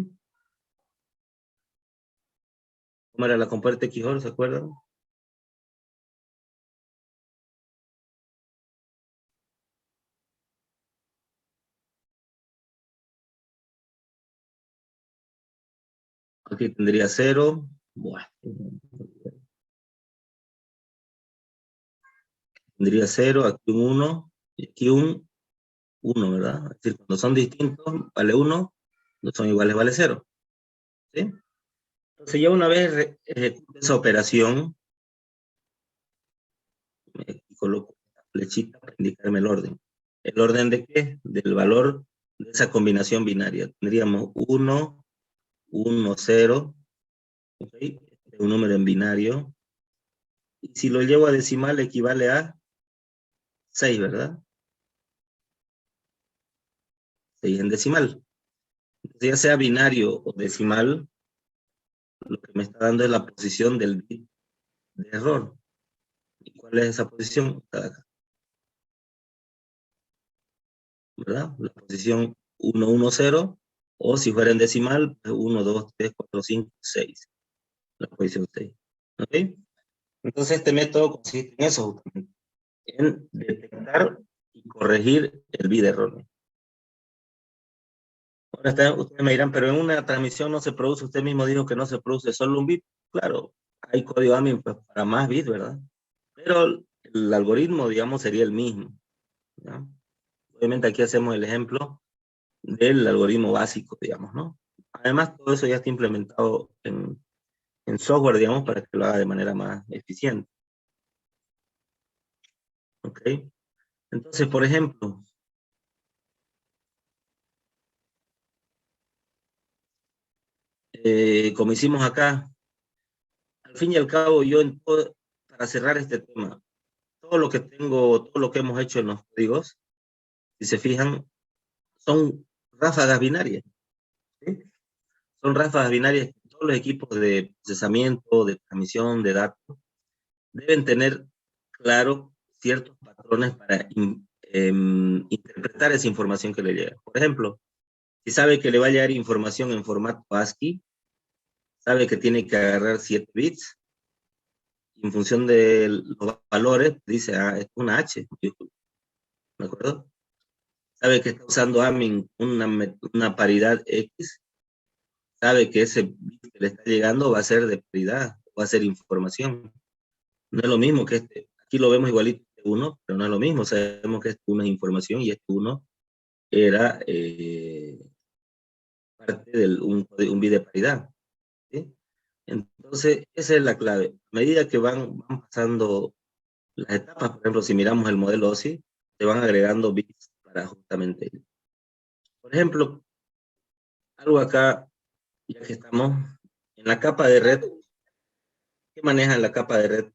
¿Cómo era la compuerta XOR? ¿Se acuerdan? Aquí tendría 0. Bueno, tendría 0, aquí un 1, y aquí un 1, ¿verdad? Es decir, cuando son distintos, vale 1, no son iguales, vale 0. ¿Sí? Entonces ya una vez ejecuto esa operación, me coloco la flechita para indicarme el orden. ¿El orden de qué? Del valor de esa combinación binaria. Tendríamos 1, 1, 0, ¿okay? Un número en binario. Y si lo llevo a decimal equivale a 6, ¿verdad? 6 en decimal. Entonces, ya sea binario o decimal, lo que me está dando es la posición del bit de error. ¿Y cuál es esa posición? Acá, ¿verdad? La posición 1, 1, 0, o si fuera en decimal, 1, 2, 3, 4, 5, 6. La posición 6. ¿Ok? Entonces este método consiste en eso, justamente, en detectar y corregir el bit erróneo. Ahora ustedes me dirán, pero en una transmisión no se produce, usted mismo dijo que no se produce solo un bit. Claro, hay código AMIN para más bits, ¿verdad? Pero el algoritmo, digamos, sería el mismo, ¿ya? Obviamente aquí hacemos el ejemplo del algoritmo básico, digamos, ¿no? Además, todo eso ya está implementado en software, digamos, para que lo haga de manera más eficiente. ¿Ok? Entonces, por ejemplo, como hicimos acá, al fin y al cabo, para cerrar este tema, todo lo que tengo, todo lo que hemos hecho en los códigos, si se fijan, son ráfagas binarias, ¿sí? Son ráfagas binarias que todos los equipos de procesamiento, de transmisión de datos, deben tener claro ciertos patrones para interpretar esa información que le llega. Por ejemplo, si sabe que le va a llegar información en formato ASCII, sabe que tiene que agarrar 7 bits, y en función de los valores, dice, es una H, ¿de acuerdo? Sabe que está usando AMIN una paridad X, sabe que ese bit que le está llegando va a ser de paridad, va a ser información. No es lo mismo que aquí lo vemos igualito que 1, pero no es lo mismo, sabemos que este 1 es información y este 1 era parte de un bit de paridad, ¿sí? Entonces, esa es la clave. A medida que van pasando las etapas, por ejemplo, si miramos el modelo OSI, se van agregando bits para justamente ello. Por ejemplo, algo acá, ya que estamos en la capa de red, ¿qué maneja la capa de red?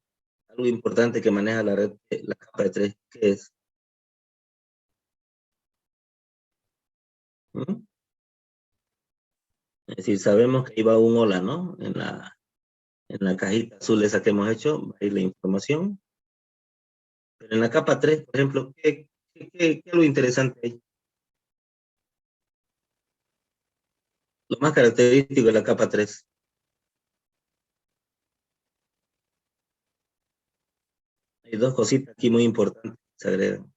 Algo importante que maneja la red, la capa de 3, ¿qué es? ¿Mm? Es decir, sabemos que ahí va un hola, ¿no? En la cajita azul esa que hemos hecho, va a ir la información. Pero en la capa 3, por ejemplo, ¿qué es lo interesante ahí? Lo más característico de la capa 3. Hay dos cositas aquí muy importantes. se agregan?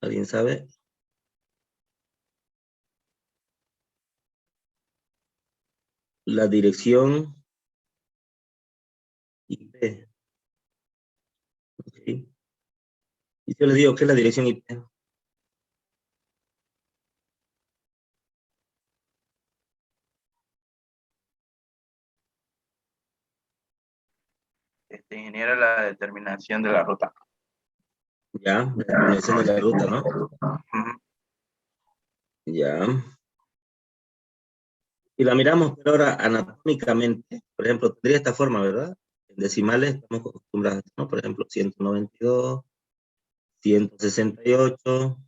¿Alguien sabe? La dirección IP. ¿Ok? Y yo les digo, ¿qué es la dirección IP? Ingeniero, la determinación de la ruta. Ya, la determinación de la ruta, ¿no? Ujú. Ya. Y la miramos, pero ahora anatómicamente, por ejemplo, tendría esta forma, ¿verdad? En decimales estamos acostumbrados, ¿no? Por ejemplo, 192, 168,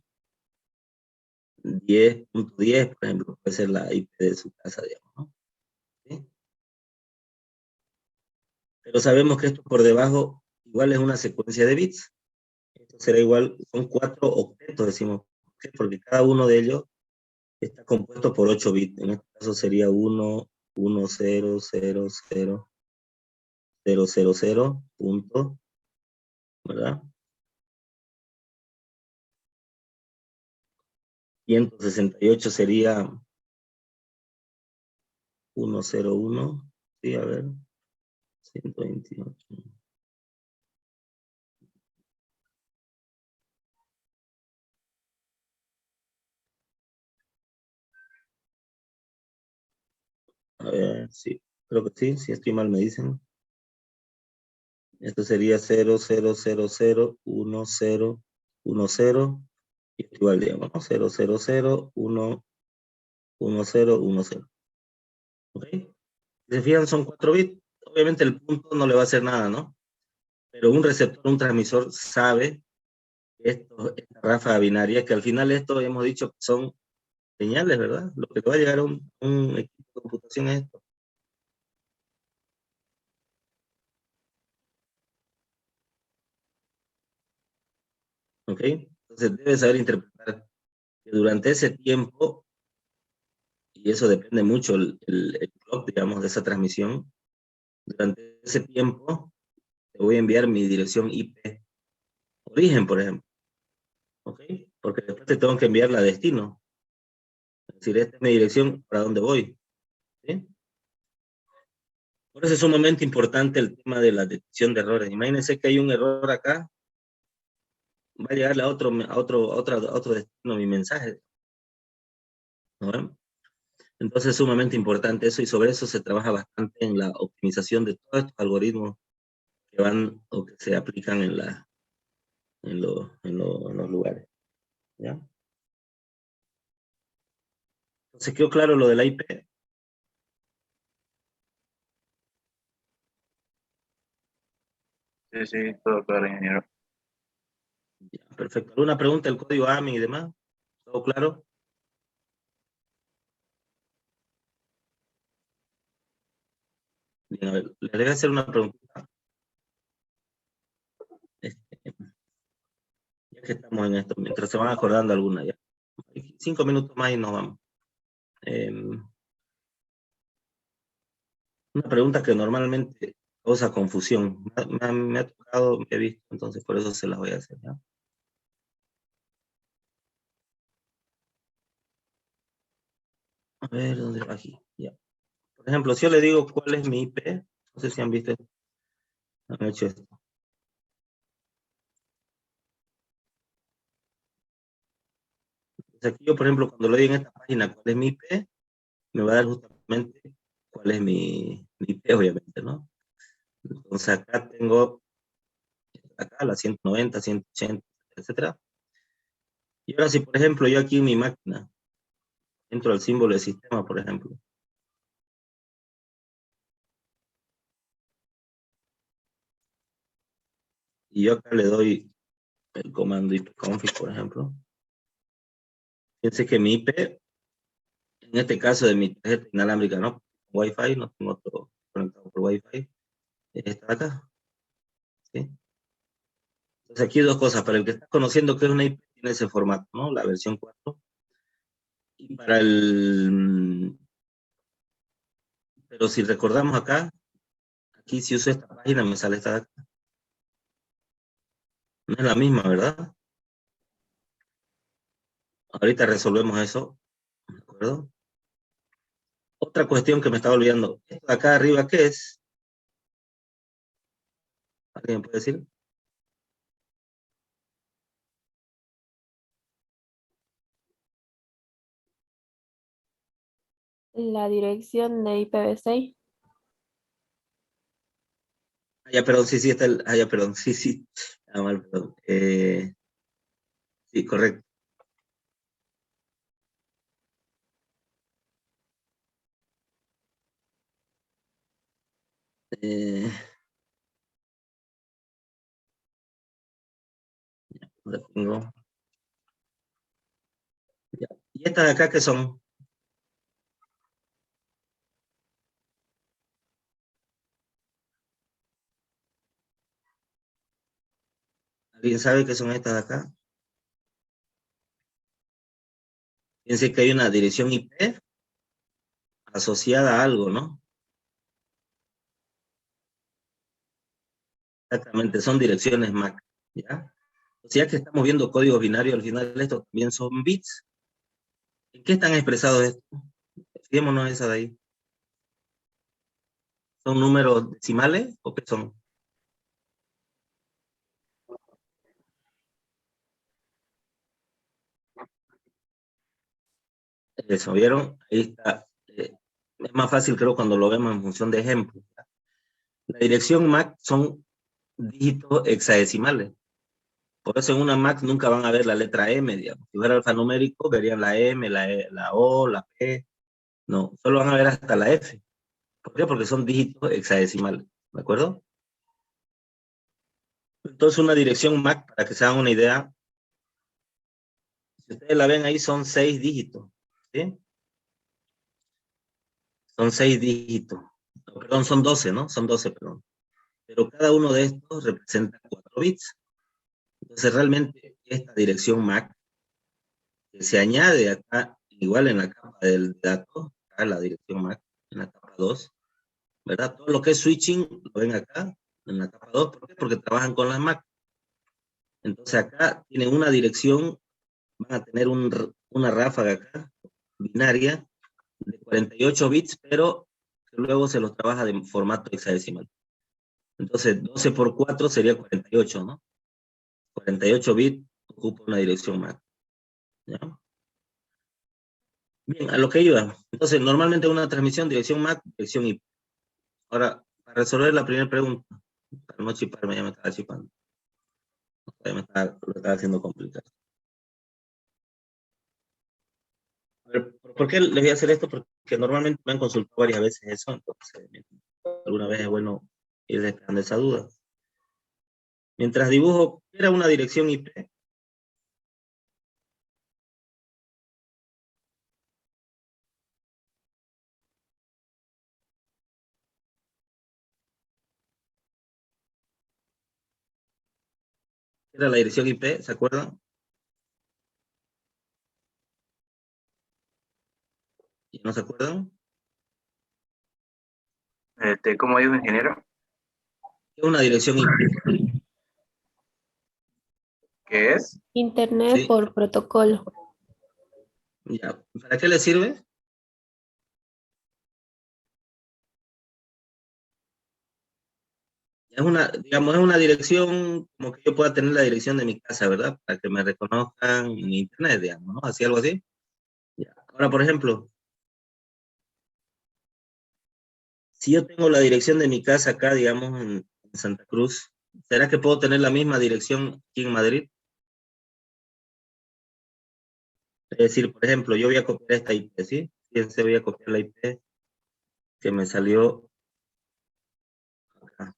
10.10, por ejemplo, puede ser la IP de su casa, digamos, ¿no? ¿Sí? Pero sabemos que esto por debajo igual es una secuencia de bits. Esto será igual, son 4 octetos, decimos. ¿Por qué? Porque cada uno de ellos está compuesto por 8 bits. En este caso sería 1, 1, 0, 0, 0, 0, 0, 0, punto, ¿verdad? 168 sería 1, 0, 1. Sí, a ver. 128. A ver, sí. Creo que sí. Si estoy mal, me dicen. Esto sería 0, 0, 0, 0, 1, 0, 1, 0. Y esto igual, digamos, ¿no? 0, 0, 0, 1, 1, 0, 1, 0. ¿Ok? Si se fijan, son 4 bits. Obviamente el punto no le va a hacer nada, ¿no? Pero un receptor, un transmisor sabe esta ráfaga binaria, que al final esto hemos dicho que son señales, ¿verdad? Lo que te va a llegar a un equipo de computación es esto. ¿Ok? Entonces debes saber interpretar que durante ese tiempo, y eso depende mucho el clock, digamos, de esa transmisión, durante ese tiempo te voy a enviar mi dirección IP origen, por ejemplo. ¿Ok? Porque después te tengo que enviar la destino. Es decir, esta es mi dirección para dónde voy. ¿Sí? Por eso es sumamente importante el tema de la detección de errores. Imagínense que hay un error acá, va a llegarle a otro destino mi mensaje, ¿no? Entonces es sumamente importante eso y sobre eso se trabaja bastante en la optimización de todos estos algoritmos que van o que se aplican en los lugares. ¿Ya? Entonces quedó claro lo de la IP. Sí, sí, todo claro, ingeniero. Ya, perfecto. ¿Alguna pregunta del código AMI y demás? ¿Todo claro? Bien, a ver, les voy a hacer una pregunta. Este, ya que estamos en esto, mientras se van acordando alguna ya. 5 minutos más y nos vamos. Una pregunta que normalmente causa confusión. Me ha tocado, me he visto, entonces por eso se las voy a hacer, ¿ya? A ver, ¿dónde va aquí? Ya. Por ejemplo, si yo le digo cuál es mi IP, no sé si han visto, han hecho esto. Entonces aquí yo, por ejemplo, cuando lo doy en esta página, cuál es mi IP, me va a dar justamente cuál es mi IP, obviamente, ¿no? Entonces acá tengo, acá la 190, 180, etcétera. Y ahora si, por ejemplo, yo aquí en mi máquina, entro al símbolo de sistema, por ejemplo, y yo acá le doy el comando ipconfig, por ejemplo. Fíjense que mi IP, en este caso de mi tarjeta inalámbrica, ¿no? Wi-Fi, no tengo otro conectado por Wi-Fi, está acá, ¿sí? Entonces aquí hay dos cosas. Para el que está conociendo que es una IP, tiene ese formato, ¿no? La versión 4. Y para el... Pero si recordamos acá, aquí si uso esta página me sale esta de acá. No es la misma, ¿verdad? Ahorita resolvemos eso, ¿de acuerdo? Otra cuestión que me estaba olvidando. Esto de acá arriba, ¿qué es? ¿Alguien puede decir? La dirección de IPv6. Ah, ya, perdón, sí, está el... Ah, ya, perdón, sí. Ah, mal, perdón. Sí, correcto. Eh, la tengo. Ya. ¿Y estas de acá qué son? ¿Alguien sabe qué son estas de acá? Fíjense que hay una dirección IP asociada a algo, ¿no? Exactamente, son direcciones MAC, ¿ya? O sea que estamos viendo códigos binarios, al final estos también son bits. ¿En qué están expresados estos? Fijémonos esa de ahí. ¿Son números decimales o qué son? Eso, ¿vieron? Ahí está. Es más fácil, creo, cuando lo vemos en función de ejemplo. La dirección MAC son dígitos hexadecimales. Por eso en una MAC nunca van a ver la letra M, digamos. Si fuera alfanumérico, verían la M, la O, la P. No, solo van a ver hasta la F. ¿Por qué? Porque son dígitos hexadecimales. ¿De acuerdo? Entonces, una dirección MAC, para que se hagan una idea, si ustedes la ven ahí, son 6 dígitos. ¿Sí? Son 6 dígitos. No, perdón, son 12, ¿no? Son 12, perdón. Pero cada uno de estos representa 4 bits. Entonces, realmente, esta dirección MAC que se añade acá, igual en la capa del dato, acá la dirección MAC, en la capa 2, ¿verdad? Todo lo que es switching lo ven acá, en la capa 2. ¿Por qué? Porque trabajan con las MAC. Entonces, acá tienen una dirección, van a tener una ráfaga acá, binaria, de 48 bits, pero que luego se los trabaja de formato hexadecimal. Entonces, 12 por 4 sería 48, ¿no? 48 bits ocupa una dirección MAC. ¿Ya? Bien, a lo que iba. Entonces, normalmente una transmisión, dirección MAC, dirección IP. Ahora, para resolver la primera pregunta, para no chiparme, ya me estaba chipando. Lo estaba haciendo complicado. A ver, ¿por qué les voy a hacer esto? Porque normalmente me han consultado varias veces eso, entonces alguna vez es bueno ir despejando esa duda. Mientras dibujo, ¿qué era una dirección IP? ¿Qué era la dirección IP? ¿Se acuerdan? ¿Y no se acuerdan? ¿Cómo dijo, ingeniero? ¿Qué es una dirección IP? ¿Qué es? Internet ¿Sí? por protocolo. Ya. ¿Para qué le sirve? Es una, digamos, es una dirección como que yo pueda tener la dirección de mi casa, ¿verdad? Para que me reconozcan en internet, digamos, ¿no? Así, algo así. Ya. Ahora, por ejemplo, si yo tengo la dirección de mi casa acá, digamos, en Santa Cruz, ¿será que puedo tener la misma dirección aquí en Madrid? Es decir, por ejemplo, yo voy a copiar esta IP, ¿sí? Fíjense, voy a copiar la IP que me salió acá.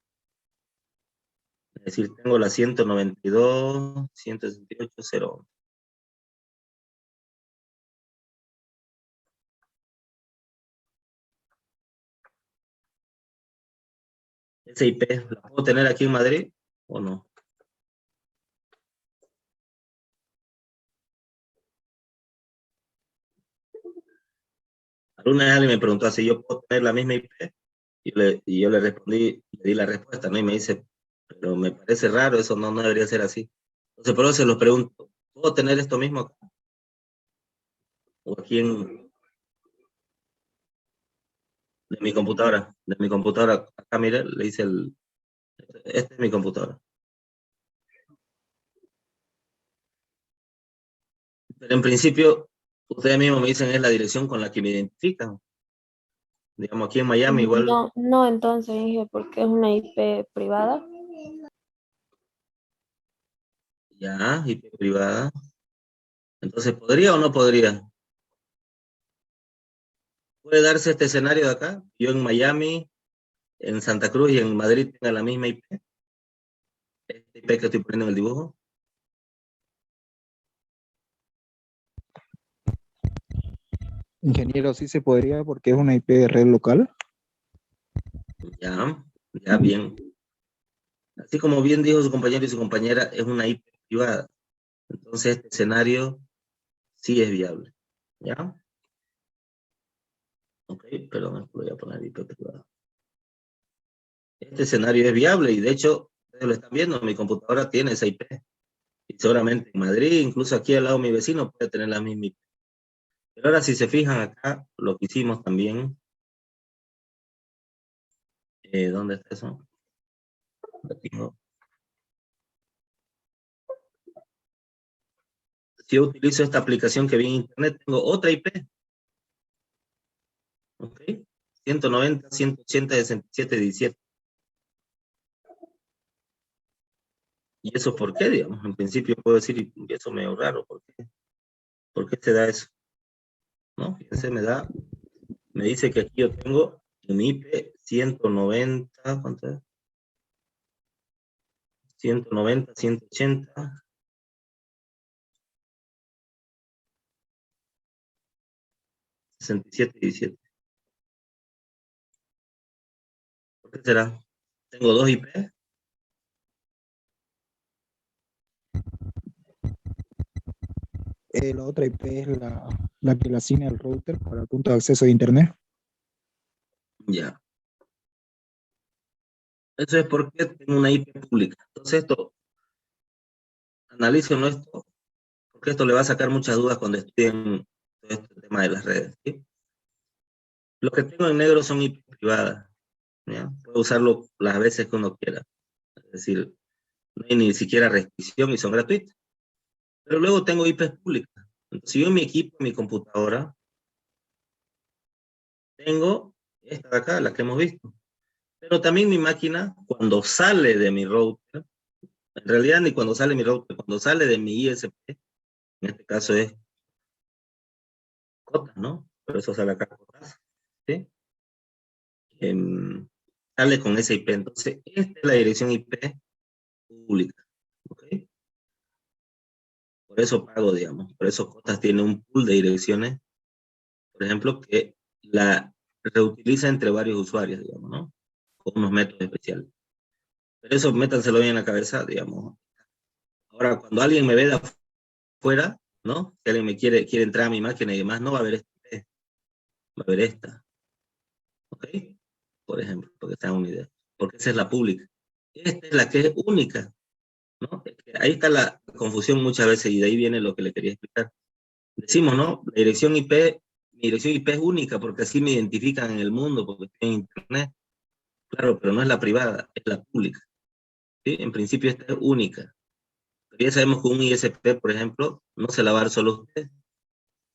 Es decir, tengo la 192.168.0. ¿Esa IP la puedo tener aquí en Madrid o no? Alguna vez alguien me preguntó si yo puedo tener la misma IP y yo le respondí, le di la respuesta, ¿no? Y me dice, pero me parece raro, eso no debería ser así. Entonces, por eso se los pregunto, ¿puedo tener esto mismo acá? O aquí de mi computadora, acá mire, le hice este es mi computadora. Pero en principio, ustedes mismos me dicen es la dirección con la que me identifican. Digamos, aquí en Miami igual, No, no, entonces, Inge, porque es una IP privada. ya, IP privada. Entonces, ¿podría o no podría? ¿Puede darse este escenario de acá? Yo en Miami, en Santa Cruz y en Madrid tenga la misma IP. Esta IP que estoy poniendo en el dibujo. Ingeniero, sí se podría porque es una IP de red local. Ya, ya, bien. Así como bien dijo su compañero y su compañera, es una IP privada. Entonces, este escenario sí es viable. ¿Ya? Ok, perdón, voy a poner IP privada. Este escenario es viable y de hecho, ustedes lo están viendo, mi computadora tiene esa IP. Y seguramente en Madrid, incluso aquí al lado mi vecino puede tener la misma IP. Pero ahora si se fijan acá, lo que hicimos también, ¿dónde está eso? Aquí no. Si yo utilizo esta aplicación que vi en internet, tengo otra IP. ¿Ok? 190, 180, 67, 17. ¿Y eso por qué, digamos? En principio puedo decir, y eso medio raro, ¿por qué? ¿Por qué te da eso? ¿No? Fíjense, me dice que aquí yo tengo un IP 190, ¿cuánto es? 190, 180, 67, 17. ¿Por qué será? Tengo dos IP. La otra IP es la que le asigna el router para el punto de acceso de Internet. Ya. Eso es porque tengo una IP pública. Entonces esto, analícenlo esto, porque esto le va a sacar muchas dudas cuando estudien todo este tema de las redes. ¿Sí? Lo que tengo en negro son IP privadas. ¿Ya? Puedo usarlo las veces que uno quiera. Es decir, no hay ni siquiera restricción y son gratuitas. Pero luego tengo IPs públicas. Entonces, si yo en mi equipo, en mi computadora, tengo esta de acá, la que hemos visto. Pero también mi máquina, cuando sale de mi router, en realidad ni cuando sale mi router, cuando sale de mi ISP, en este caso es COTA, ¿no? Por eso sale acá COTA, ¿sí? Sale con esa IP. Entonces, esta es la dirección IP pública, ¿ok? Por eso pago, digamos. Por eso COTAS tiene un pool de direcciones, por ejemplo, que la reutiliza entre varios usuarios, digamos, ¿no? Con unos métodos especiales. Pero eso métanselo bien en la cabeza, digamos. Ahora, cuando alguien me ve de afuera, ¿no? Si alguien quiere entrar a mi máquina y demás, no va a ver esta IP, va a ver esta, ¿ok? Por ejemplo, porque te dan una idea. Porque esa es la pública. Esta es la que es única, ¿no? Ahí está la confusión muchas veces y de ahí viene lo que le quería explicar. Decimos, ¿no? La dirección IP, mi dirección IP es única porque así me identifican en el mundo, porque estoy en Internet. Claro, pero no es la privada, es la pública. ¿Sí? En principio esta es única. Pero ya sabemos que un ISP, por ejemplo, no se la va a dar solo a usted,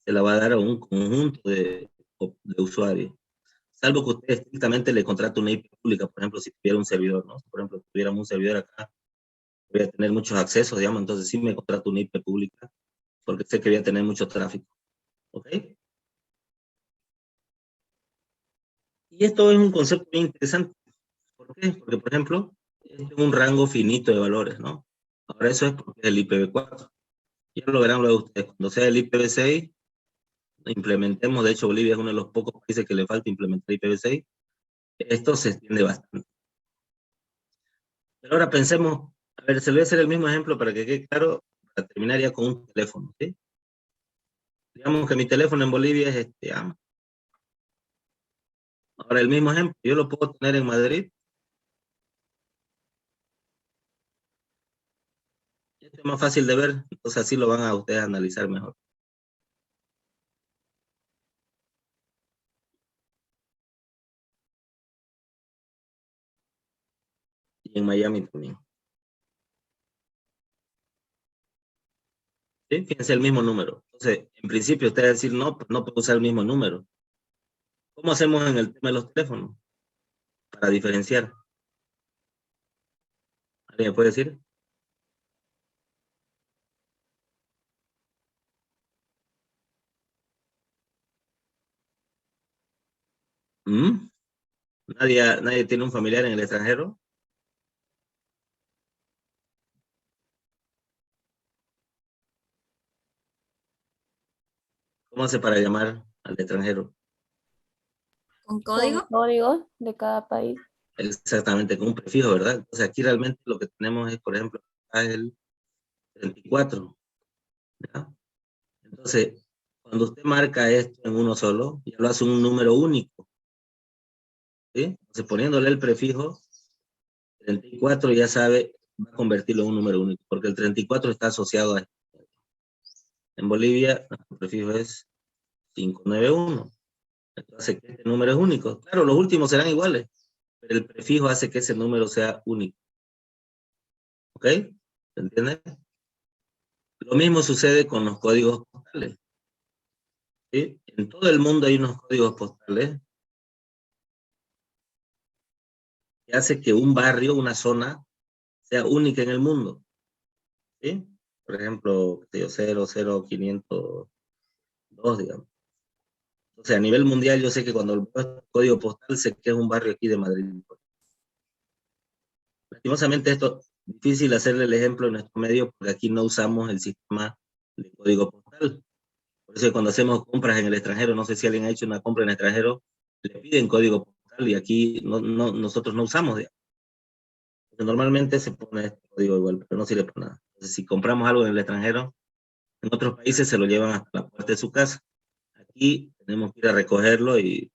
se la va a dar a un conjunto de usuarios. Salvo que usted estrictamente le contrate una IP pública, por ejemplo, si tuviera un servidor, ¿no? Por ejemplo, si tuviéramos un servidor acá, voy a tener muchos accesos, digamos, entonces sí me contrato una IP pública, porque sé que voy a tener mucho tráfico. ¿Ok? Y esto es un concepto bien interesante. ¿Por qué? Porque, por ejemplo, este es un rango finito de valores, ¿no? Ahora eso es porque es el IPv4. Ya lo verán luego ustedes. Cuando sea el IPv6, implementemos, de hecho Bolivia es uno de los pocos países que le falta implementar IPv6, esto se extiende bastante. Pero ahora pensemos, a ver, se le voy a hacer el mismo ejemplo para que quede claro, para terminar ya con un teléfono, ¿sí? Digamos que mi teléfono en Bolivia es este, ahora el mismo ejemplo, yo lo puedo tener en Madrid. Esto es más fácil de ver, entonces así lo van a ustedes analizar mejor. Y en Miami también. ¿Sí? Fíjense el mismo número. Entonces, en principio, usted va a decir, no, pues no puedo usar el mismo número. ¿Cómo hacemos en el tema de los teléfonos? Para diferenciar. ¿Alguien me puede decir? ¿Mm? ¿Nadie tiene un familiar en el extranjero? ¿Cómo hace para llamar al extranjero? ¿Con Con código? códigos de cada país. Exactamente, con un prefijo, ¿verdad? Entonces aquí realmente lo que tenemos es, por ejemplo, acá el 34, ¿ya? Entonces, cuando usted marca esto en uno solo, ya lo hace un número único, ¿sí? Entonces, poniéndole el prefijo 34, ya sabe, va a convertirlo en un número único, porque el 34 está asociado a... En Bolivia, el prefijo es 591. Entonces, este número es único. Claro, los últimos serán iguales, pero el prefijo hace que ese número sea único. ¿Ok? ¿Se entiende? Lo mismo sucede con los códigos postales. ¿Sí? En todo el mundo hay unos códigos postales que hace que un barrio, una zona, sea única en el mundo. ¿Sí? Por ejemplo, 00502, digamos. O sea, a nivel mundial yo sé que cuando veo este código postal sé que es un barrio aquí de Madrid. Lastimosamente esto es difícil hacerle el ejemplo en nuestro medio porque aquí no usamos el sistema de código postal. Por eso cuando hacemos compras en el extranjero, no sé si alguien ha hecho una compra en el extranjero, le piden código postal y aquí nosotros no usamos, digamos. Porque normalmente se pone este código igual, pero no sirve para nada. Entonces, si compramos algo en el extranjero, en otros países se lo llevan hasta la puerta de su casa. Aquí tenemos que ir a recogerlo y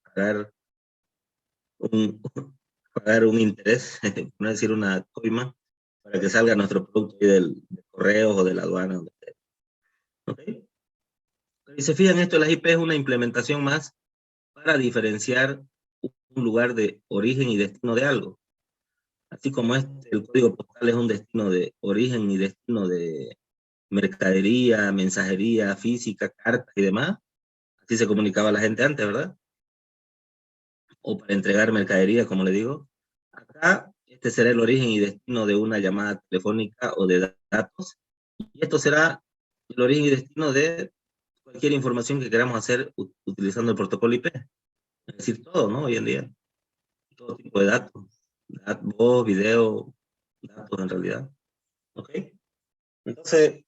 un, pagar un interés, no decir una coima, para que salga nuestro producto ahí de correos o de la aduana. ¿Ok? Y se fijan, esto de las IP es una implementación más para diferenciar un lugar de origen y destino de algo. Así como el código postal es un destino de origen y destino de mercadería, mensajería, física, cartas y demás, así se comunicaba la gente antes, ¿verdad? O para entregar mercadería, como le digo. Acá, este será el origen y destino de una llamada telefónica o de datos, y esto será el origen y destino de cualquier información que queramos hacer utilizando el protocolo IP. Es decir, todo, ¿no? Hoy en día, todo tipo de datos, voz, video, datos en realidad. ¿Ok? Entonces,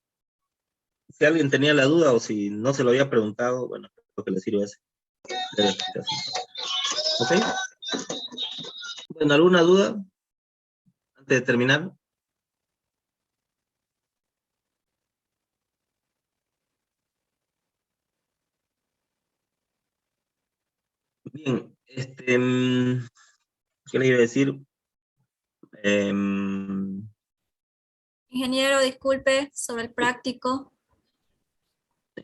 si alguien tenía la duda o si no se lo había preguntado, bueno, espero que le sirva esa breve explicación. ¿Ok? Bueno, ¿alguna duda antes de terminar? Bien, ¿qué le iba a decir? Ingeniero, disculpe, sobre el práctico.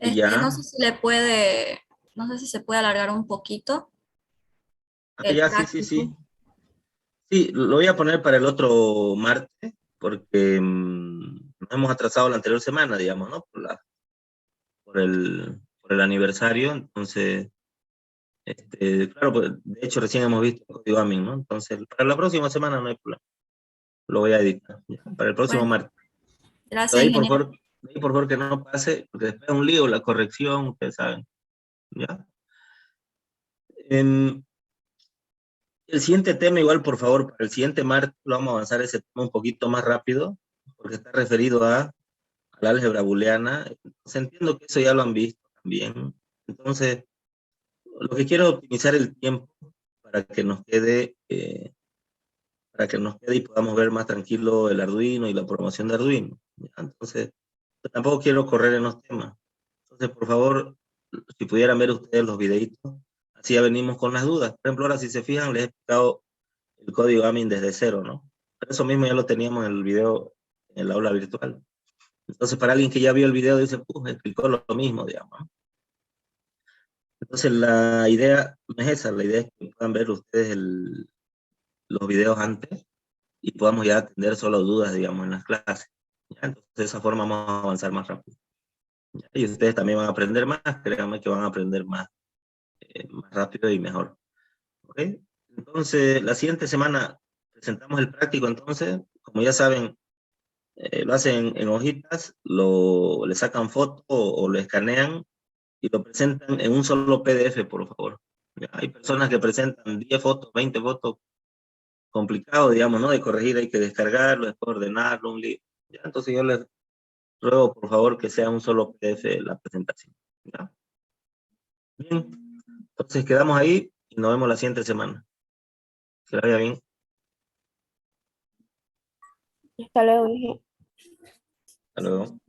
No Ya, sé si no sé si se puede alargar un poquito el ya, sí, sí, sí. práctico. Sí, lo voy a poner para el otro martes, porque nos hemos atrasado la anterior semana, digamos, ¿no? Por el aniversario, entonces, claro, pues, de hecho recién hemos visto el código AMIN, ¿no? Entonces, para la próxima semana no hay problema, lo voy a editar, ¿ya? Para el próximo Bueno, martes. Pero gracias, ingeniero. de ahí por favor que no pase, porque después es un lío la corrección, ustedes saben, ¿ya? En el siguiente tema, igual, por favor, para el siguiente martes lo vamos a avanzar ese tema un poquito más rápido, porque está referido a la álgebra booleana. Entonces, entiendo que eso ya lo han visto también. Entonces, lo que quiero es optimizar el tiempo para que nos quede, y podamos ver más tranquilo el Arduino y la programación de Arduino, ¿ya? Entonces, tampoco quiero correr en los temas. Entonces, por favor, si pudieran ver ustedes los videitos, así ya venimos con las dudas. Por ejemplo, ahora si se fijan, les he explicado el código AMIN desde cero, ¿no? Pero eso mismo ya lo teníamos en el video en el aula virtual. Entonces, para alguien que ya vio el video, dice, explicó lo mismo, digamos. Entonces, la idea no es esa, la idea es que puedan ver ustedes los videos antes y podamos ya atender solo dudas, digamos, en las clases. ¿Ya? Entonces, de esa forma vamos a avanzar más rápido. ¿Ya? Y ustedes también van a aprender más, créanme que van a aprender más rápido y mejor. ¿Ok? Entonces, la siguiente semana presentamos el práctico, entonces, como ya saben, lo hacen en hojitas, le sacan foto o lo escanean y lo presentan en un solo PDF, por favor. ¿Ya? Hay personas que presentan 10 fotos, 20 fotos, complicado, digamos, ¿no? De corregir, hay que descargarlo, después ordenarlo, un libro. ¿Ya? Entonces yo les ruego, por favor, que sea un solo PDF la presentación. ¿Ya? Bien, entonces quedamos ahí y nos vemos la siguiente semana. Que la vaya bien. Hasta luego, Inge. Hasta luego.